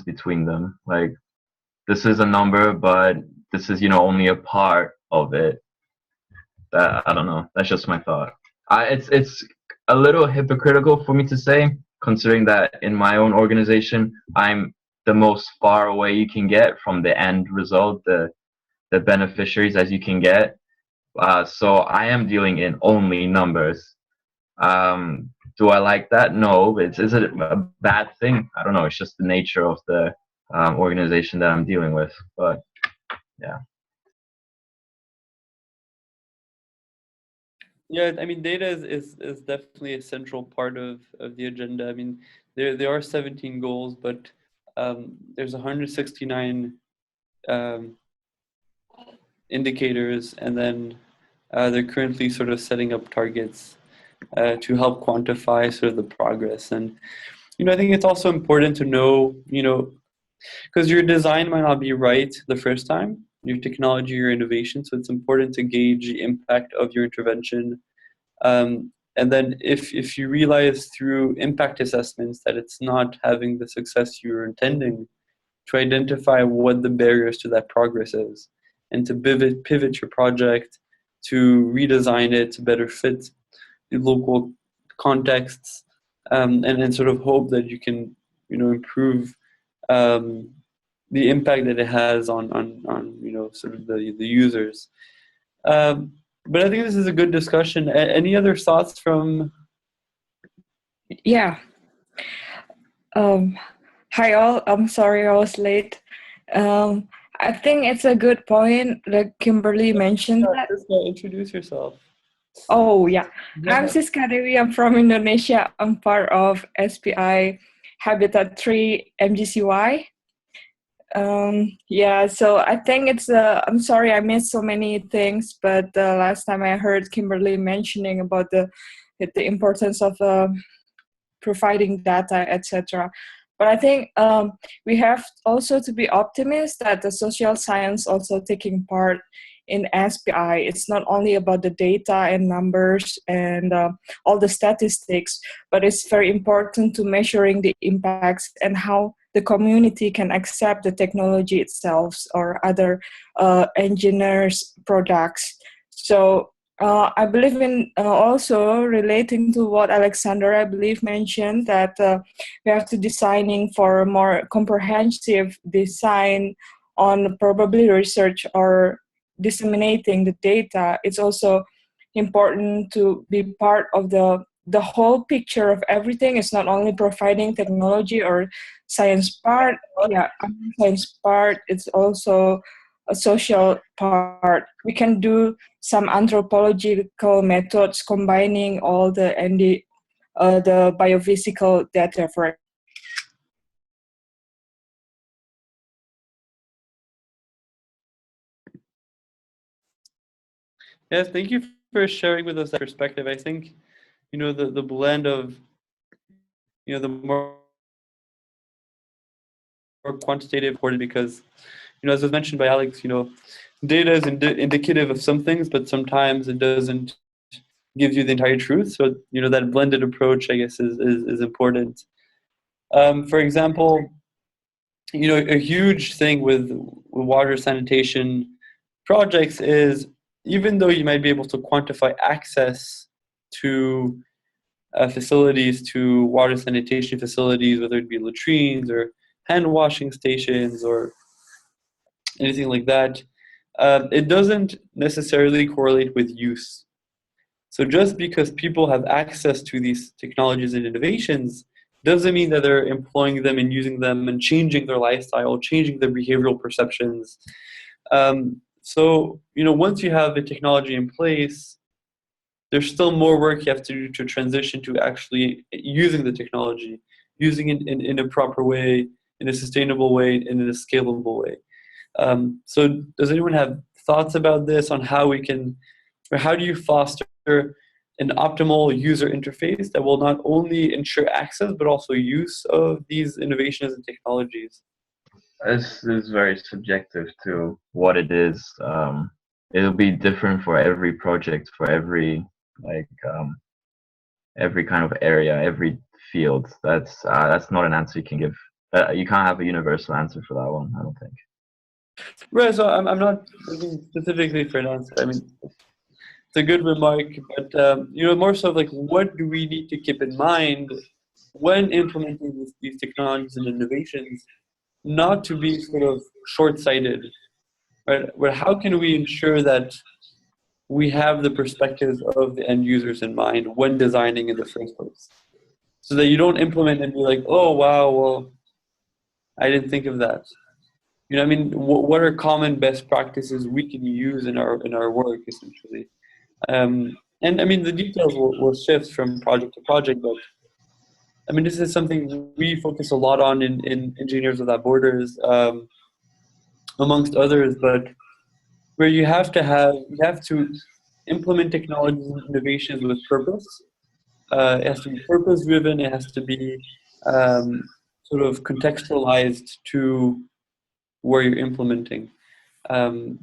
between them. Like, this is a number, but this is, only a part of it. I don't know. That's just my thought. It's a little hypocritical for me to say, considering that in my own organization, I'm the most far away you can get from the end result, the beneficiaries as you can get. So I am dealing in only numbers. Do I like that? No. Is it a bad thing? I don't know. It's just the nature of the organization that I'm dealing with. But yeah. Yeah, I mean, data is definitely a central part of the agenda. I mean, there are 17 goals, but there's 169 indicators, and then they're currently sort of setting up targets to help quantify sort of the progress. And I think it's also important to know, because your design might not be right the first time, your technology, your innovation. So it's important to gauge the impact of your intervention. And then if you realize through impact assessments that it's not having the success you're intending, to identify what the barriers to that progress is, and to pivot your project, to redesign it to better fit the local contexts, and sort of hope that you can improve the impact that it has on sort of the users. But I think this is a good discussion. Any other thoughts from? Yeah. Hi all. I'm sorry I was late. I think it's a good point that Kimberly mentioned that. Introduce yourself. Oh yeah. I'm Siska Dewi. I'm from Indonesia. I'm part of SPI Habitat 3 MGCY. Yeah, so I think it's I'm sorry I missed so many things, but the last time I heard Kimberly mentioning about the importance of providing data, etc. But I think we have also to be optimistic that the social science also taking part in SPI. It's not only about the data and numbers and all the statistics, but it's very important to measuring the impacts and how the community can accept the technology itself or other engineers' products. So I believe in also relating to what Alexander, I believe, mentioned that we have to designing for a more comprehensive design on probably research or disseminating the data. It's also important to be part of the whole picture of everything. It's not only providing technology or science part. Yeah, science part. It's also a social part. We can do some anthropological methods combining all the biophysical data for. Yes, thank you for sharing with us that perspective. I think the blend of the more quantitative important, because as was mentioned by Alex, data is indicative of some things, but sometimes it doesn't give you the entire truth. So that blended approach, I guess, is important. For example, a huge thing with water sanitation projects is, even though you might be able to quantify access to facilities, to water sanitation facilities, whether it be latrines or hand washing stations or anything like that, it doesn't necessarily correlate with use. So just because people have access to these technologies and innovations doesn't mean that they're employing them and using them and changing their lifestyle, changing their behavioral perceptions. So once you have the technology in place, there's still more work you have to do to transition to actually using the technology, using it in a proper way, in a sustainable way, and in a scalable way. So does anyone have thoughts about this on how we can, or how do you foster an optimal user interface that will not only ensure access, but also use of these innovations and technologies? This is very subjective to what it is. It'll be different for every project, for every every kind of area, every field. That's not an answer you can give. You can't have a universal answer for that one, I don't think. Right, so I'm not looking specifically for an answer. I mean, it's a good remark, but more so like, what do we need to keep in mind when implementing these technologies and innovations, not to be sort of short-sighted, right? But how can we ensure that we have the perspectives of the end users in mind when designing in the first place, so that you don't implement and be like, oh wow, well, I didn't think of that. I mean, what are common best practices we can use in our work, essentially? And I mean, the details will shift from project to project, but I mean, this is something we focus a lot on in Engineers Without Borders, amongst others. But where you have to implement technologies and innovations with purpose. It has to be purpose driven. It has to be sort of contextualized to where you're implementing. And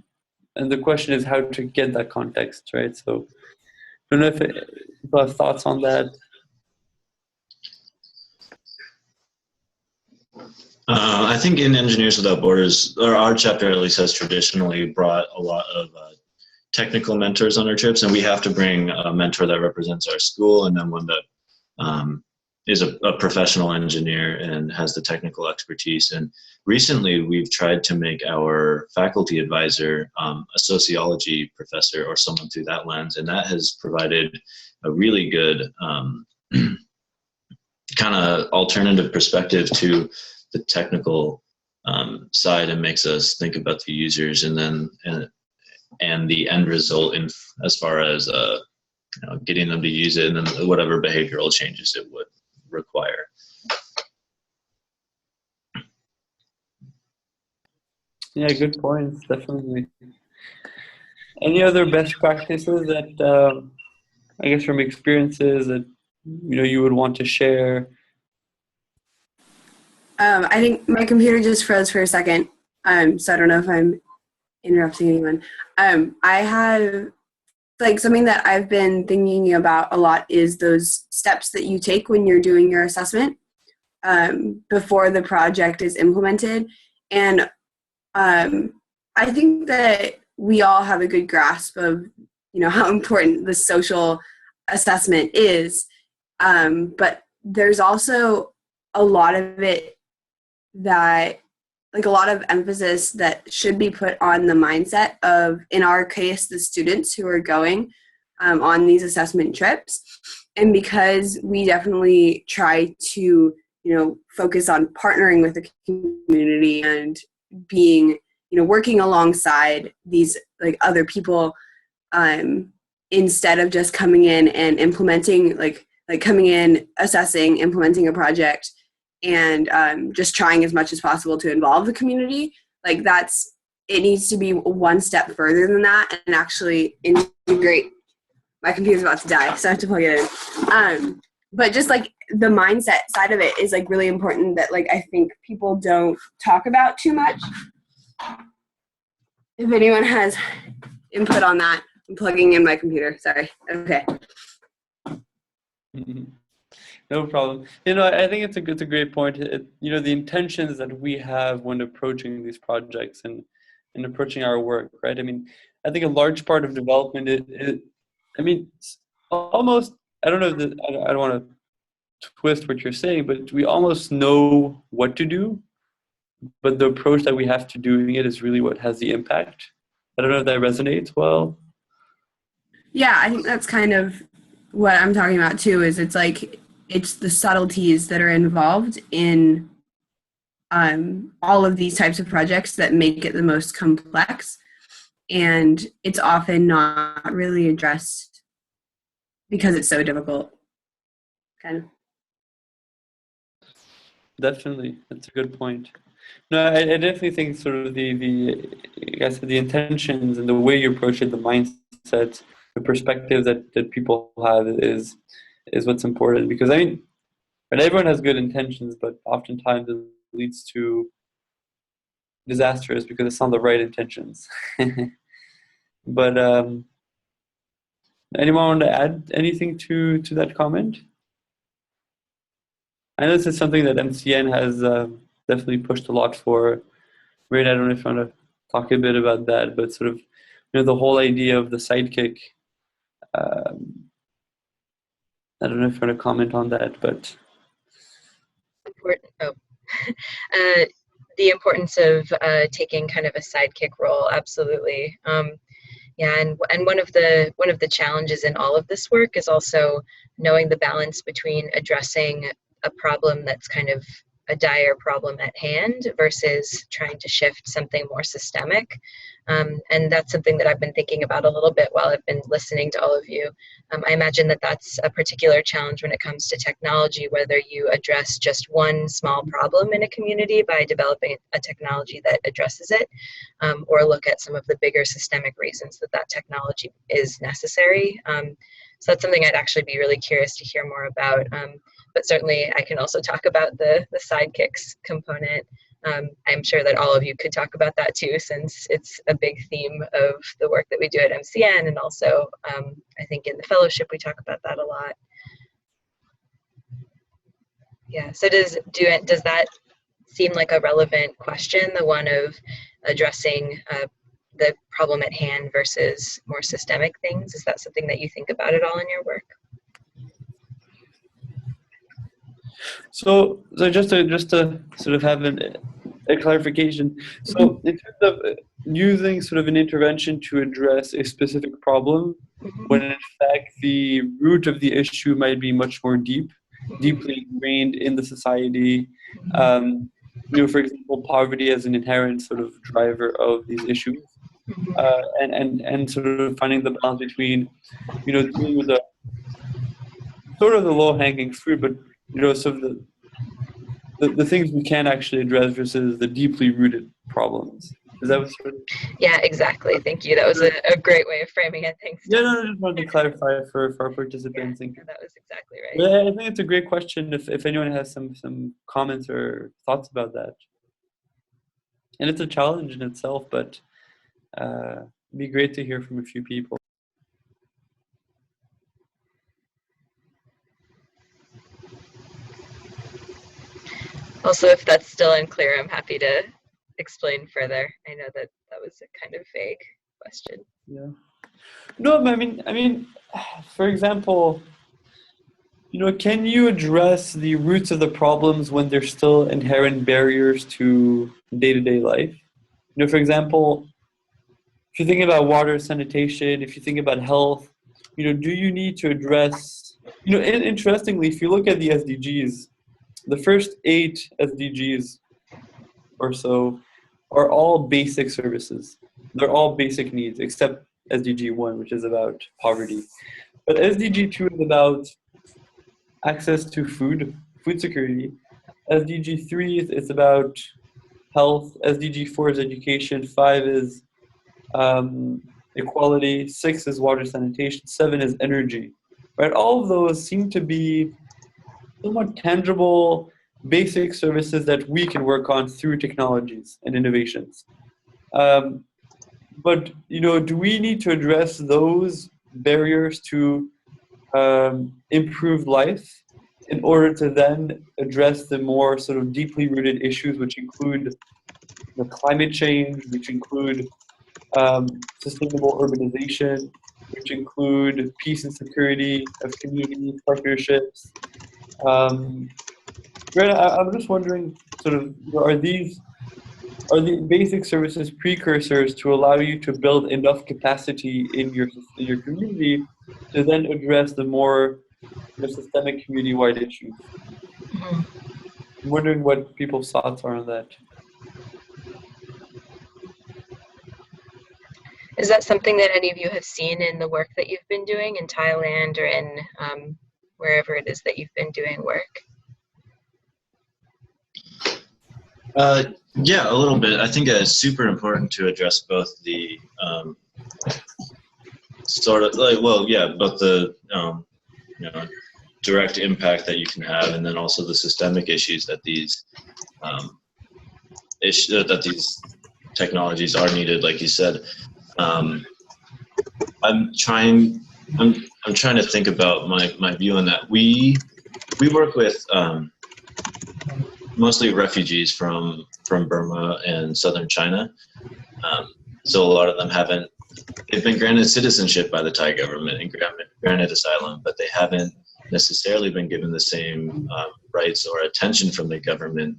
the question is how to get that context, right? So I don't know if people have thoughts on that. I think in Engineers Without Borders, or our chapter at least, has traditionally brought a lot of technical mentors on our trips, and we have to bring a mentor that represents our school, and then one that is a professional engineer and has the technical expertise. And recently, we've tried to make our faculty advisor a sociology professor or someone through that lens, and that has provided a really good kind of alternative perspective to the technical side, and makes us think about the users and then and the end result in as far as getting them to use it, and then whatever behavioral changes it would require. Yeah, good points, definitely. Any other best practices that I guess from experiences that you would want to share? I think my computer just froze for a second, so I don't know if I'm interrupting anyone. I have, like, something that I've been thinking about a lot is those steps that you take when you're doing your assessment before the project is implemented. And I think that we all have a good grasp of, how important the social assessment is. But there's also a lot of it that, like, a lot of emphasis that should be put on the mindset of, in our case, the students who are going on these assessment trips. And because we definitely try to, focus on partnering with the community and being, working alongside these, like, other people, instead of just coming in and implementing, like coming in, assessing, implementing a project, and just trying as much as possible to involve the community. Like, it needs to be one step further than that and actually integrate. My computer's about to die, so I have to plug it in. But just, like, the mindset side of it is, like, really important that, like, I think people don't talk about too much. If anyone has input on that, I'm plugging in my computer. Sorry. Okay. No problem. I think it's a great point. The intentions that we have when approaching these projects and approaching our work, right? I mean, I think a large part of development almost, I don't know that I don't want to twist what you're saying, but we almost know what to do, but the approach that we have to doing it is really what has the impact. I don't know if that resonates well. Yeah, I think that's kind of what I'm talking about too, is it's like, it's the subtleties that are involved in all of these types of projects that make it the most complex. And it's often not really addressed because it's so difficult. Kind of. Definitely, that's a good point. No, I definitely think sort of I guess the intentions and the way you approach it, the mindset, the perspective that people have is what's important. Because I mean, and everyone has good intentions, but oftentimes it leads to disasters because it's not the right intentions. But anyone want to add anything to that comment? I know this is something that MCN has definitely pushed a lot for. Right, I don't know if you want to talk a bit about that, but sort of, the whole idea of the sidekick. Um, I don't know if you want to comment on that, but Important. Oh, the importance of taking kind of a sidekick role. Absolutely. Yeah, and one of the challenges in all of this work is also knowing the balance between addressing a problem that's kind of a dire problem at hand versus trying to shift something more systemic. And that's something that I've been thinking about a little bit while I've been listening to all of you. I imagine that that's a particular challenge when it comes to technology, whether you address just one small problem in a community by developing a technology that addresses it, or look at some of the bigger systemic reasons that that technology is necessary. So that's something I'd actually be really curious to hear more about. But certainly I can also talk about the sidekicks component. I'm sure that all of you could talk about that too, since it's a big theme of the work that we do at MCN, and also I think in the fellowship we talk about that a lot. Yeah, so does that seem like a relevant question, the one of addressing the problem at hand versus more systemic things? Is that something that you think about at all in your work? so just to sort of have a clarification. So in terms of using sort of an intervention to address a specific problem, when in fact the root of the issue might be much more deeply ingrained in the society. For example, poverty as an inherent sort of driver of these issues, and sort of finding the balance between, dealing with the sort of the low-hanging fruit, but sort of the things we can actually address versus the deeply rooted problems. Is that what sort of? Yeah, exactly. Thank you. That was a great way of framing it. Thanks. Yeah, no, I just wanted to clarify for our participants. Yeah, that was exactly right. Yeah, I think it's a great question. If anyone has some comments or thoughts about that, and it's a challenge in itself, but it'd be great to hear from a few people. Also, if that's still unclear, I'm happy to explain further. I know that was a kind of vague question. Yeah. No, I mean, for example, can you address the roots of the problems when there's still inherent barriers to day-to-day life? For example, if you think about water, sanitation, if you think about health, do you need to address, interestingly, if you look at the SDGs, the first 8 SDGs or so are all basic services. They're all basic needs, except SDG 1, which is about poverty. But SDG 2 is about access to food security. SDG 3 is about health. SDG 4 is education. 5 is equality. 6 is water sanitation. 7 is energy. Right? All of those seem to be somewhat tangible, basic services that we can work on through technologies and innovations. But do we need to address those barriers to improve life in order to then address the more sort of deeply rooted issues, which include the climate change, which include sustainable urbanization, which include peace and security of community partnerships? Right, I'm just wondering, sort of, are the basic services precursors to allow you to build enough capacity in your community to then address the more systemic community-wide issues? I'm wondering what people's thoughts are on that. Is that something that any of you have seen in the work that you've been doing in Thailand or in wherever it is that you've been doing work? Yeah, a little bit. I think it's super important to address both the sort of like, well, yeah, both the you know, direct impact that you can have, and then also the systemic issues that these that these technologies are needed. Like you said, I'm trying to think about my view on that. We work with mostly refugees from Burma and southern China. So a lot of them they've been granted citizenship by the Thai government and granted asylum, but they haven't necessarily been given the same rights or attention from the government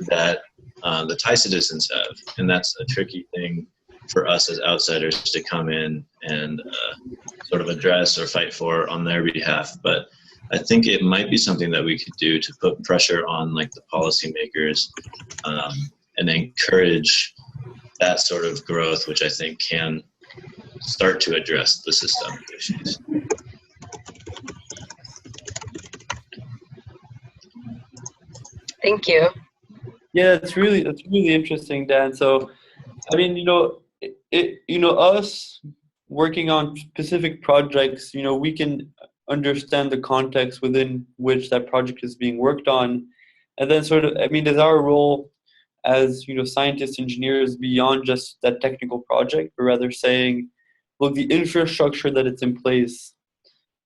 that the Thai citizens have. And that's a tricky thing for us as outsiders to come in and sort of address or fight for on their behalf. But I think it might be something that we could do to put pressure on like the policymakers and encourage that sort of growth, which I think can start to address the systemic issues. Thank you. Yeah, that's really interesting, Dan. So, I mean, us working on specific projects, we can understand the context within which that project is being worked on, and then sort of, I mean, is our role as scientists, engineers beyond just that technical project, but rather saying, look, the infrastructure that it's in place,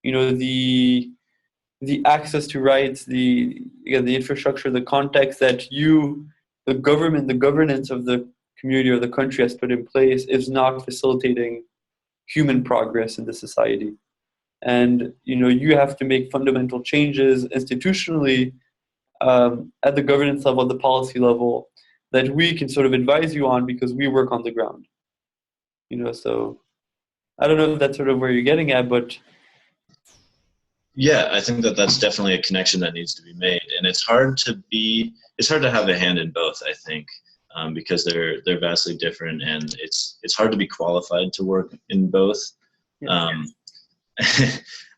the access to rights, the infrastructure, the context that the government, the governance of the community or the country has put in place is not facilitating human progress in the society. And you have to make fundamental changes institutionally at the governance level, at the policy level, that we can sort of advise you on because we work on the ground. So I don't know if that's sort of where you're getting at, but yeah, I think that's definitely a connection that needs to be made, and it's hard to have a hand in both. I think because they're vastly different, and it's hard to be qualified to work in both. Yeah.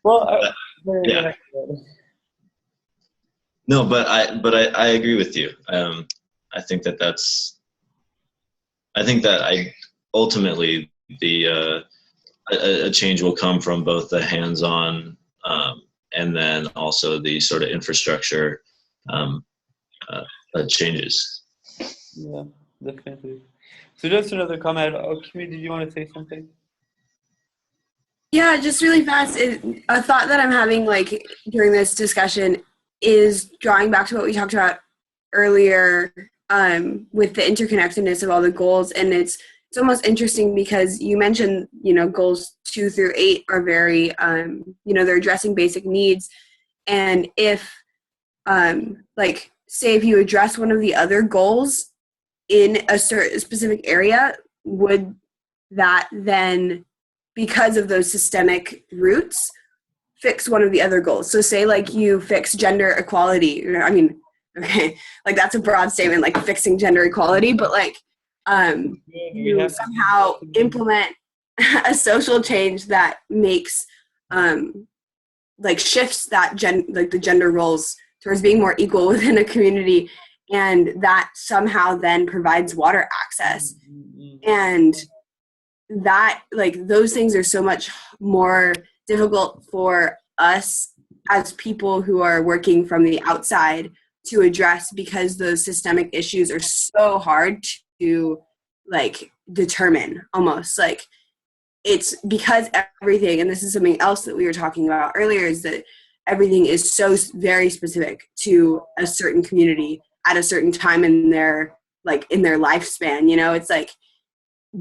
Well, yeah. No, but I agree with you. I think that ultimately a change will come from both the hands-on and then also the sort of infrastructure changes. Yeah, definitely. So just another comment. Kimi, did you want to say something? Yeah, just really fast. A thought that I'm having like during this discussion is drawing back to what we talked about earlier with the interconnectedness of all the goals. And it's almost interesting because you mentioned, goals 2 through 8 are very, they're addressing basic needs. And if, say if you address one of the other goals in a certain specific area, would that then, because of those systemic roots, fix one of the other goals? So say like you fix gender equality, okay, like that's a broad statement, like fixing gender equality, but like you somehow implement a social change that makes shifts that the gender roles towards being more equal within a community, and that somehow then provides water access. And that those things are so much more difficult for us as people who are working from the outside to address, because those systemic issues are so hard to determine. Almost it's because everything, and this is something else that we were talking about earlier, is that everything is so very specific to a certain community at a certain time in their lifespan. It's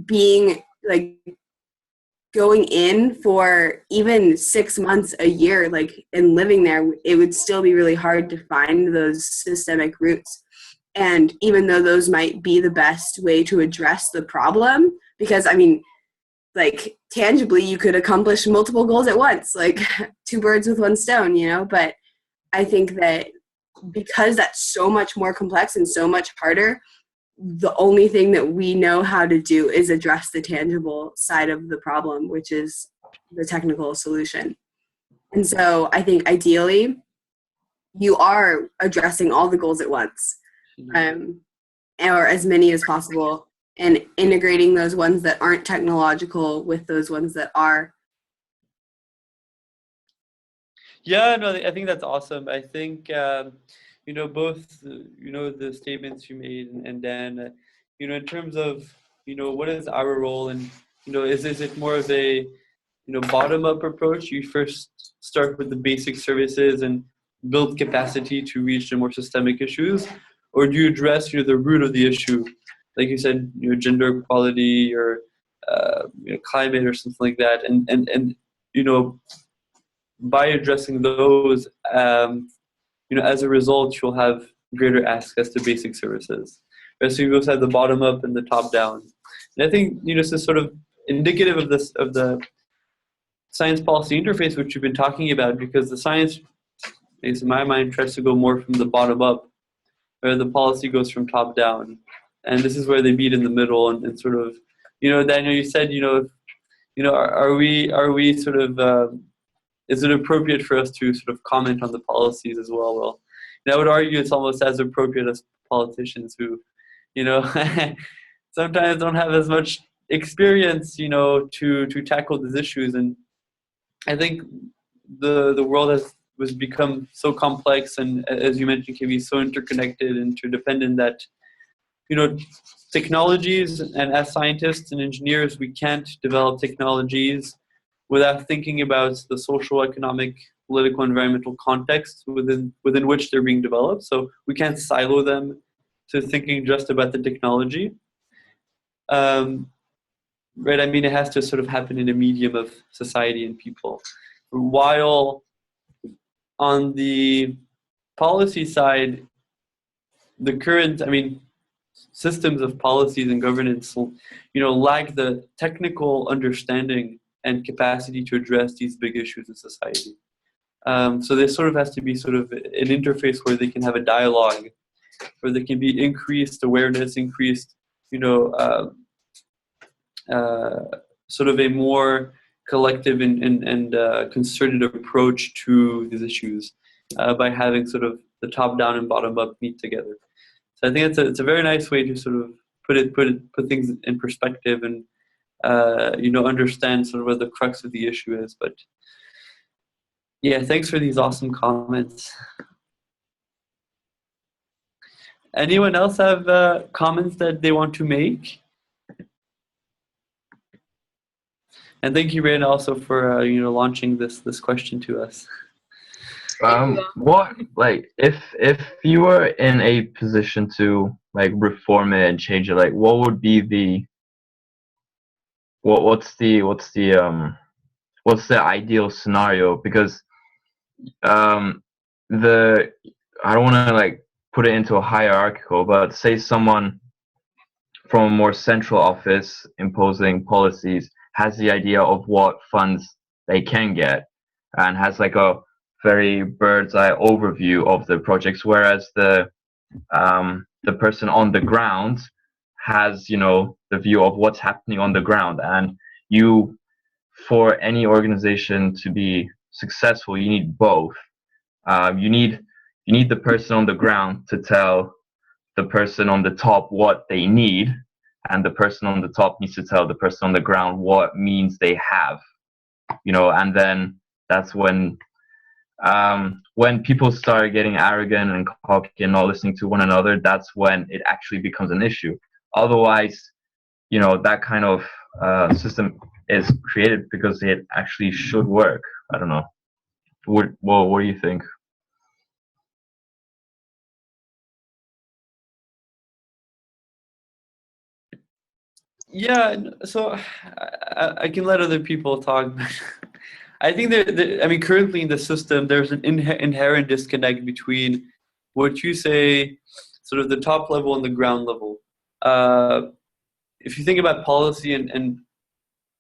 being going in for even 6 months, a year, and living there, it would still be really hard to find those systemic roots. And even though those might be the best way to address the problem, because tangibly you could accomplish multiple goals at once, 2 birds with 1 stone, but I think that because that's so much more complex and so much harder, the only thing that we know how to do is address the tangible side of the problem, which is the technical solution. And so I think ideally you are addressing all the goals at once, or as many as possible, and integrating those ones that aren't technological with those ones that are. Yeah, no, I think that's awesome. I think, both, the statements you made and Dan, in terms of, what is our role, and, is it more of a, bottom-up approach? You first start with the basic services and build capacity to reach the more systemic issues, or do you address, the root of the issue, like you said, gender equality or climate or something like that, and by addressing those, as a result, you'll have greater access to basic services. Right? So you also have the bottom up and the top down. And I think this is sort of indicative of the science policy interface, which you've been talking about, because the science, at least in my mind, tries to go more from the bottom up, where the policy goes from top down. And this is where they meet in the middle and sort of, Daniel, you said, are we sort of, is it appropriate for us to sort of comment on the policies as well? Well, I would argue it's almost as appropriate as politicians who, sometimes don't have as much experience, to tackle these issues. And I think the world was become so complex, and as you mentioned, can be so interconnected and interdependent that, technologies, and as scientists and engineers, we can't develop technologies without thinking about the social, economic, political, environmental context within which they're being developed. So we can't silo them to thinking just about the technology. Right? I mean, it has to sort of happen in a medium of society and people. While on the policy side, the current, systems of policies and governance, lack the technical understanding and capacity to address these big issues in society. So there sort of has to be sort of an interface where they can have a dialogue, where there can be increased awareness, increased, sort of a more collective and concerted approach to these issues by having sort of the top down and bottom up meet together. So I think it's a very nice way to sort of put things in perspective and understand sort of what the crux of the issue is. But yeah, thanks for these awesome comments. Anyone else have comments that they want to make? And thank you, Raina, also for launching this question to us. What, like, if you were in a position to like reform it and change it, like, what would be the what's the ideal scenario? Because I don't want to like put it into a hierarchical, but say someone from a more central office imposing policies has the idea of what funds they can get and has like a very bird's eye overview of the projects, whereas the person on the ground has the view of what's happening on the ground. And for any organization to be successful, you need both. You need the person on the ground to tell the person on the top what they need, and the person on the top needs to tell the person on the ground what means they have. And then that's when people start getting arrogant and cocky and not listening to one another, that's when it actually becomes an issue. Otherwise, that kind of system is created because it actually should work. I don't know. What do you think? Yeah, so I can let other people talk. I think currently in the system, there's an inherent disconnect between what you say, sort of the top level and the ground level. If you think about policy and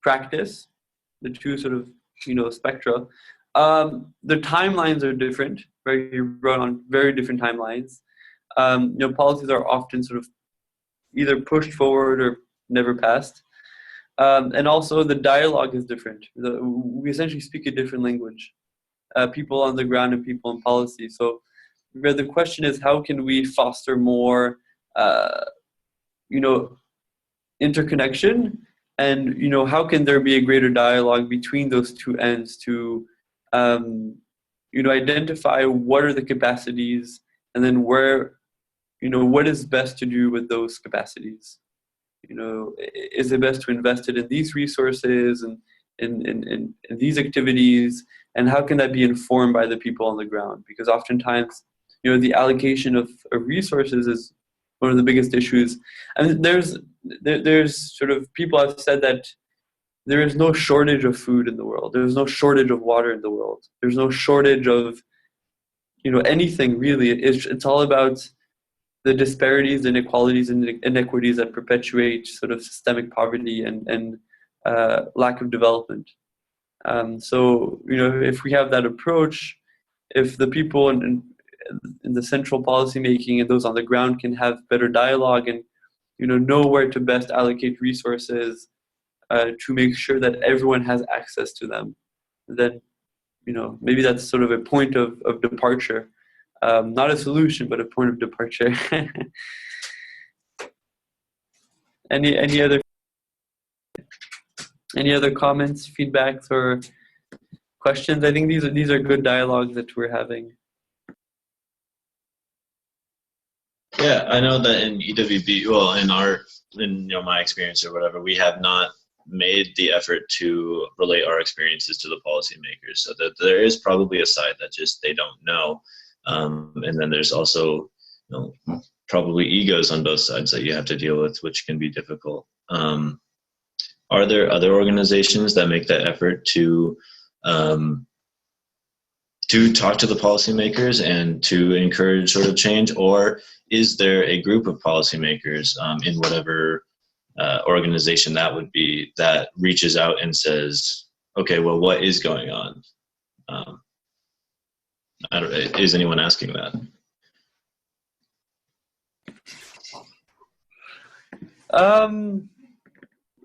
practice, the two sort of spectra, the timelines are different. Right, you run on very different timelines. Policies are often sort of either pushed forward or never passed. And also the dialogue is different. We essentially speak a different language, people on the ground and people in policy. So the question is, how can we foster more, interconnection, and how can there be a greater dialogue between those two ends to identify what are the capacities, and then where what is best to do with those capacities. Is it best to invest it in these resources and in these activities, and how can that be informed by the people on the ground? Because oftentimes the allocation of resources is one of the biggest issues. And there's sort of, people have said that there is no shortage of food in the world. There's no shortage of water in the world. There's no shortage of anything really. It's all about the disparities, inequalities, and inequities that perpetuate sort of systemic poverty and lack of development. So if we have that approach, if the people in the central policy making and those on the ground can have better dialogue and know where to best allocate resources to make sure that everyone has access to them, then maybe that's sort of a point of departure, not a solution but a point of departure. Any other comments, feedbacks, or questions? I think these are good dialogues that we're having. Yeah, I know that in EWB, well, in my experience or whatever, we have not made the effort to relate our experiences to the policymakers, so that there is probably a side that just they don't know, and then there's also probably egos on both sides that you have to deal with, which can be difficult. Are there other organizations that make that effort to talk to the policymakers and to encourage sort of change, or is there a group of policymakers in whatever organization that would be that reaches out and says, okay, well, what is going on? Is anyone asking that?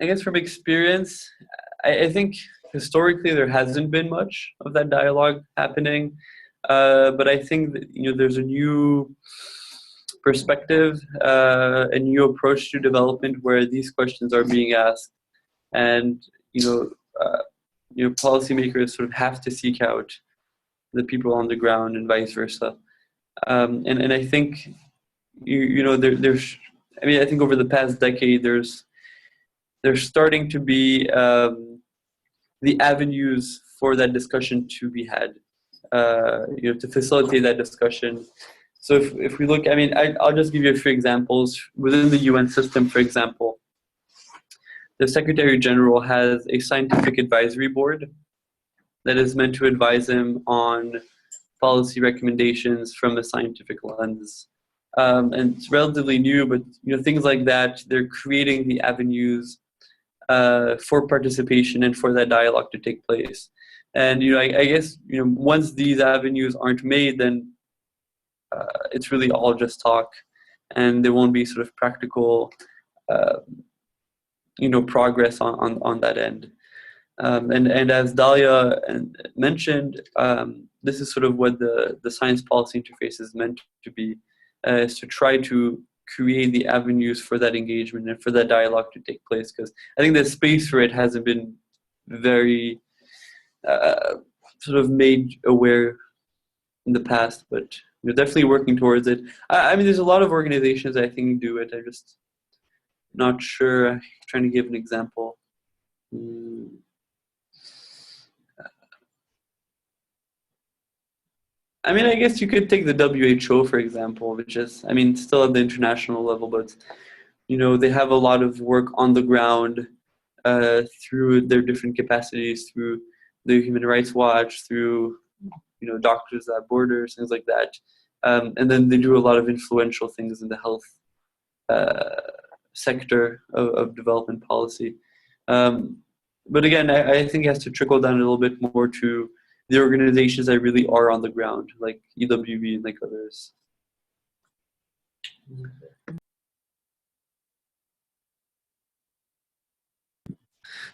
I guess from experience, I think historically there hasn't been much of that dialogue happening, but I think that there's a new perspective, a new approach to development where these questions are being asked, and policymakers sort of have to seek out the people on the ground and vice versa. And I think there's, I think over the past decade there's starting to be the avenues for that discussion to be had, to facilitate that discussion. So if we look, I'll just give you a few examples. Within the UN system, for example, the Secretary General has a scientific advisory board that is meant to advise him on policy recommendations from a scientific lens. And it's relatively new, but things like that, they're creating the avenues for participation and for that dialogue to take place. And I guess once these avenues aren't made, then it's really all just talk, and there won't be sort of practical progress on that end. And as Dalia mentioned, this is sort of what the science policy interface is meant to be, is to try to create the avenues for that engagement and for that dialogue to take place, because I think the space for it hasn't been very sort of made aware in the past, but we're definitely working towards it. There's a lot of organizations that I think do it. I'm just not sure. I'm trying to give an example. I guess you could take the WHO, for example, which is, still at the international level, but, they have a lot of work on the ground through their different capacities, through the Human Rights Watch, through, Doctors Without Borders, things like that. And then they do a lot of influential things in the health sector of development policy. But again, I think it has to trickle down a little bit more to the organizations that really are on the ground, like EWB and like others.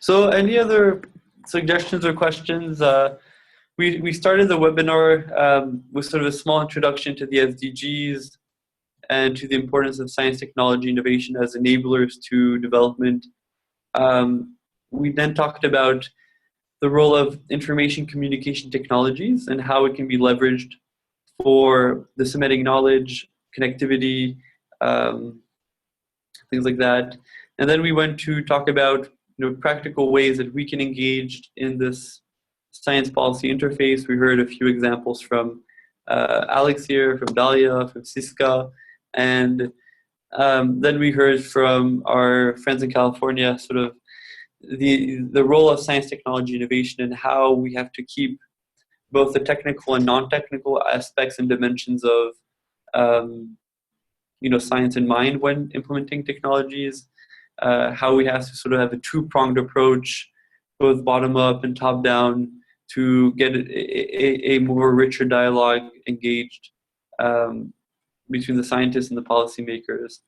So any other suggestions or questions? We started the webinar with sort of a small introduction to the SDGs and to the importance of science, technology, innovation as enablers to development. We then talked about the role of information communication technologies and how it can be leveraged for disseminating knowledge, connectivity, things like that. And then we went to talk about practical ways that we can engage in this science policy interface. We heard a few examples from Alex here, from Dalia, from Siska, and then we heard from our friends in California sort of the role of science, technology, innovation, and how we have to keep both the technical and non-technical aspects and dimensions of science in mind when implementing technologies. How we have to sort of have a two-pronged approach, both bottom-up and top-down, to get a more richer dialogue engaged between the scientists and the policymakers.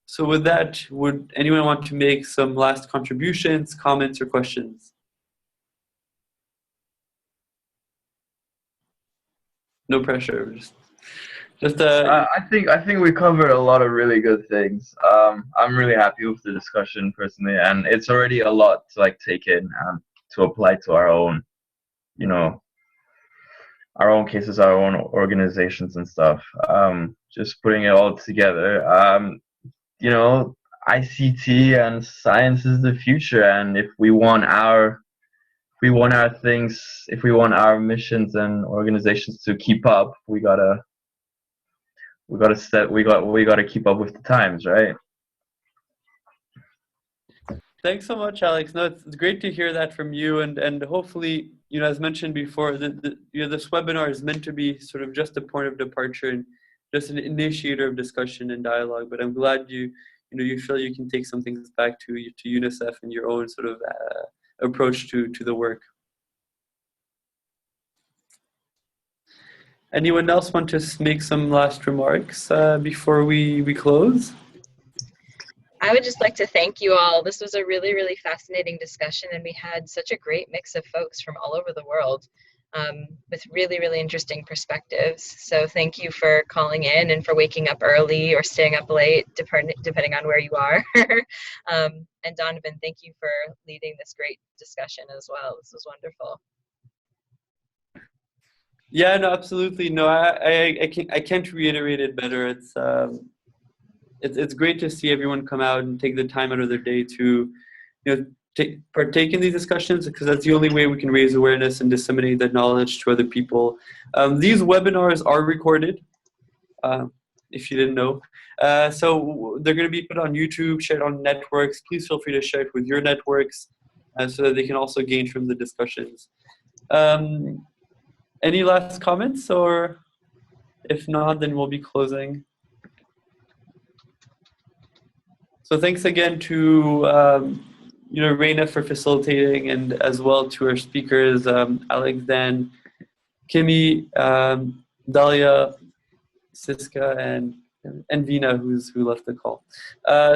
So with that, would anyone want to make some last contributions, comments, or questions? No pressure. Just I think we covered a lot of really good things. I'm really happy with the discussion personally, and it's already a lot to take in and to apply to our own, our own cases, our own organizations and stuff. Just putting it all together. ICT and science is the future, and if we want our missions and organizations to keep up, we gotta keep up with the times, right? Thanks so much, Alex. No, it's great to hear that from you, and hopefully, as mentioned before, this webinar is meant to be sort of just a point of departure and just an initiator of discussion and dialogue. But I'm glad you feel you can take some things back to UNICEF and your own sort of approach to the work. Anyone else want to make some last remarks before we close? I would just like to thank you all. This was a really, really fascinating discussion, and we had such a great mix of folks from all over the world with really, really interesting perspectives. So thank you for calling in and for waking up early or staying up late, depending on where you are. And Donovan, thank you for leading this great discussion as well. This was wonderful. Yeah, no, absolutely. No, I can't reiterate it better. It's great to see everyone come out and take the time out of their day to, partake in these discussions, because that's the only way we can raise awareness and disseminate that knowledge to other people. These webinars are recorded, if you didn't know. So they're going to be put on YouTube, shared on networks. Please feel free to share it with your networks so that they can also gain from the discussions. Any last comments, or if not, then we'll be closing. So thanks again to Reina for facilitating, and as well to our speakers, Alex, Dan, Kimi, Dalia, Siska, and Vina, who left the call.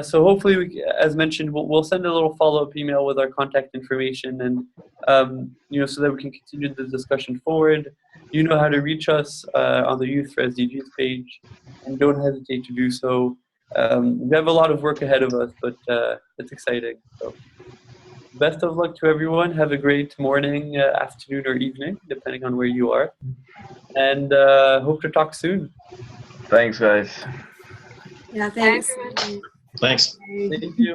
So hopefully, as mentioned, we'll send a little follow-up email with our contact information, and so that we can continue the discussion forward. You know how to reach us on the Youth for SDGs page, and don't hesitate to do so. We have a lot of work ahead of us, but it's exciting. So best of luck to everyone. Have a great morning, afternoon, or evening, depending on where you are. And hope to talk soon. Thanks, guys. Yeah, thanks. Thanks. Thank you.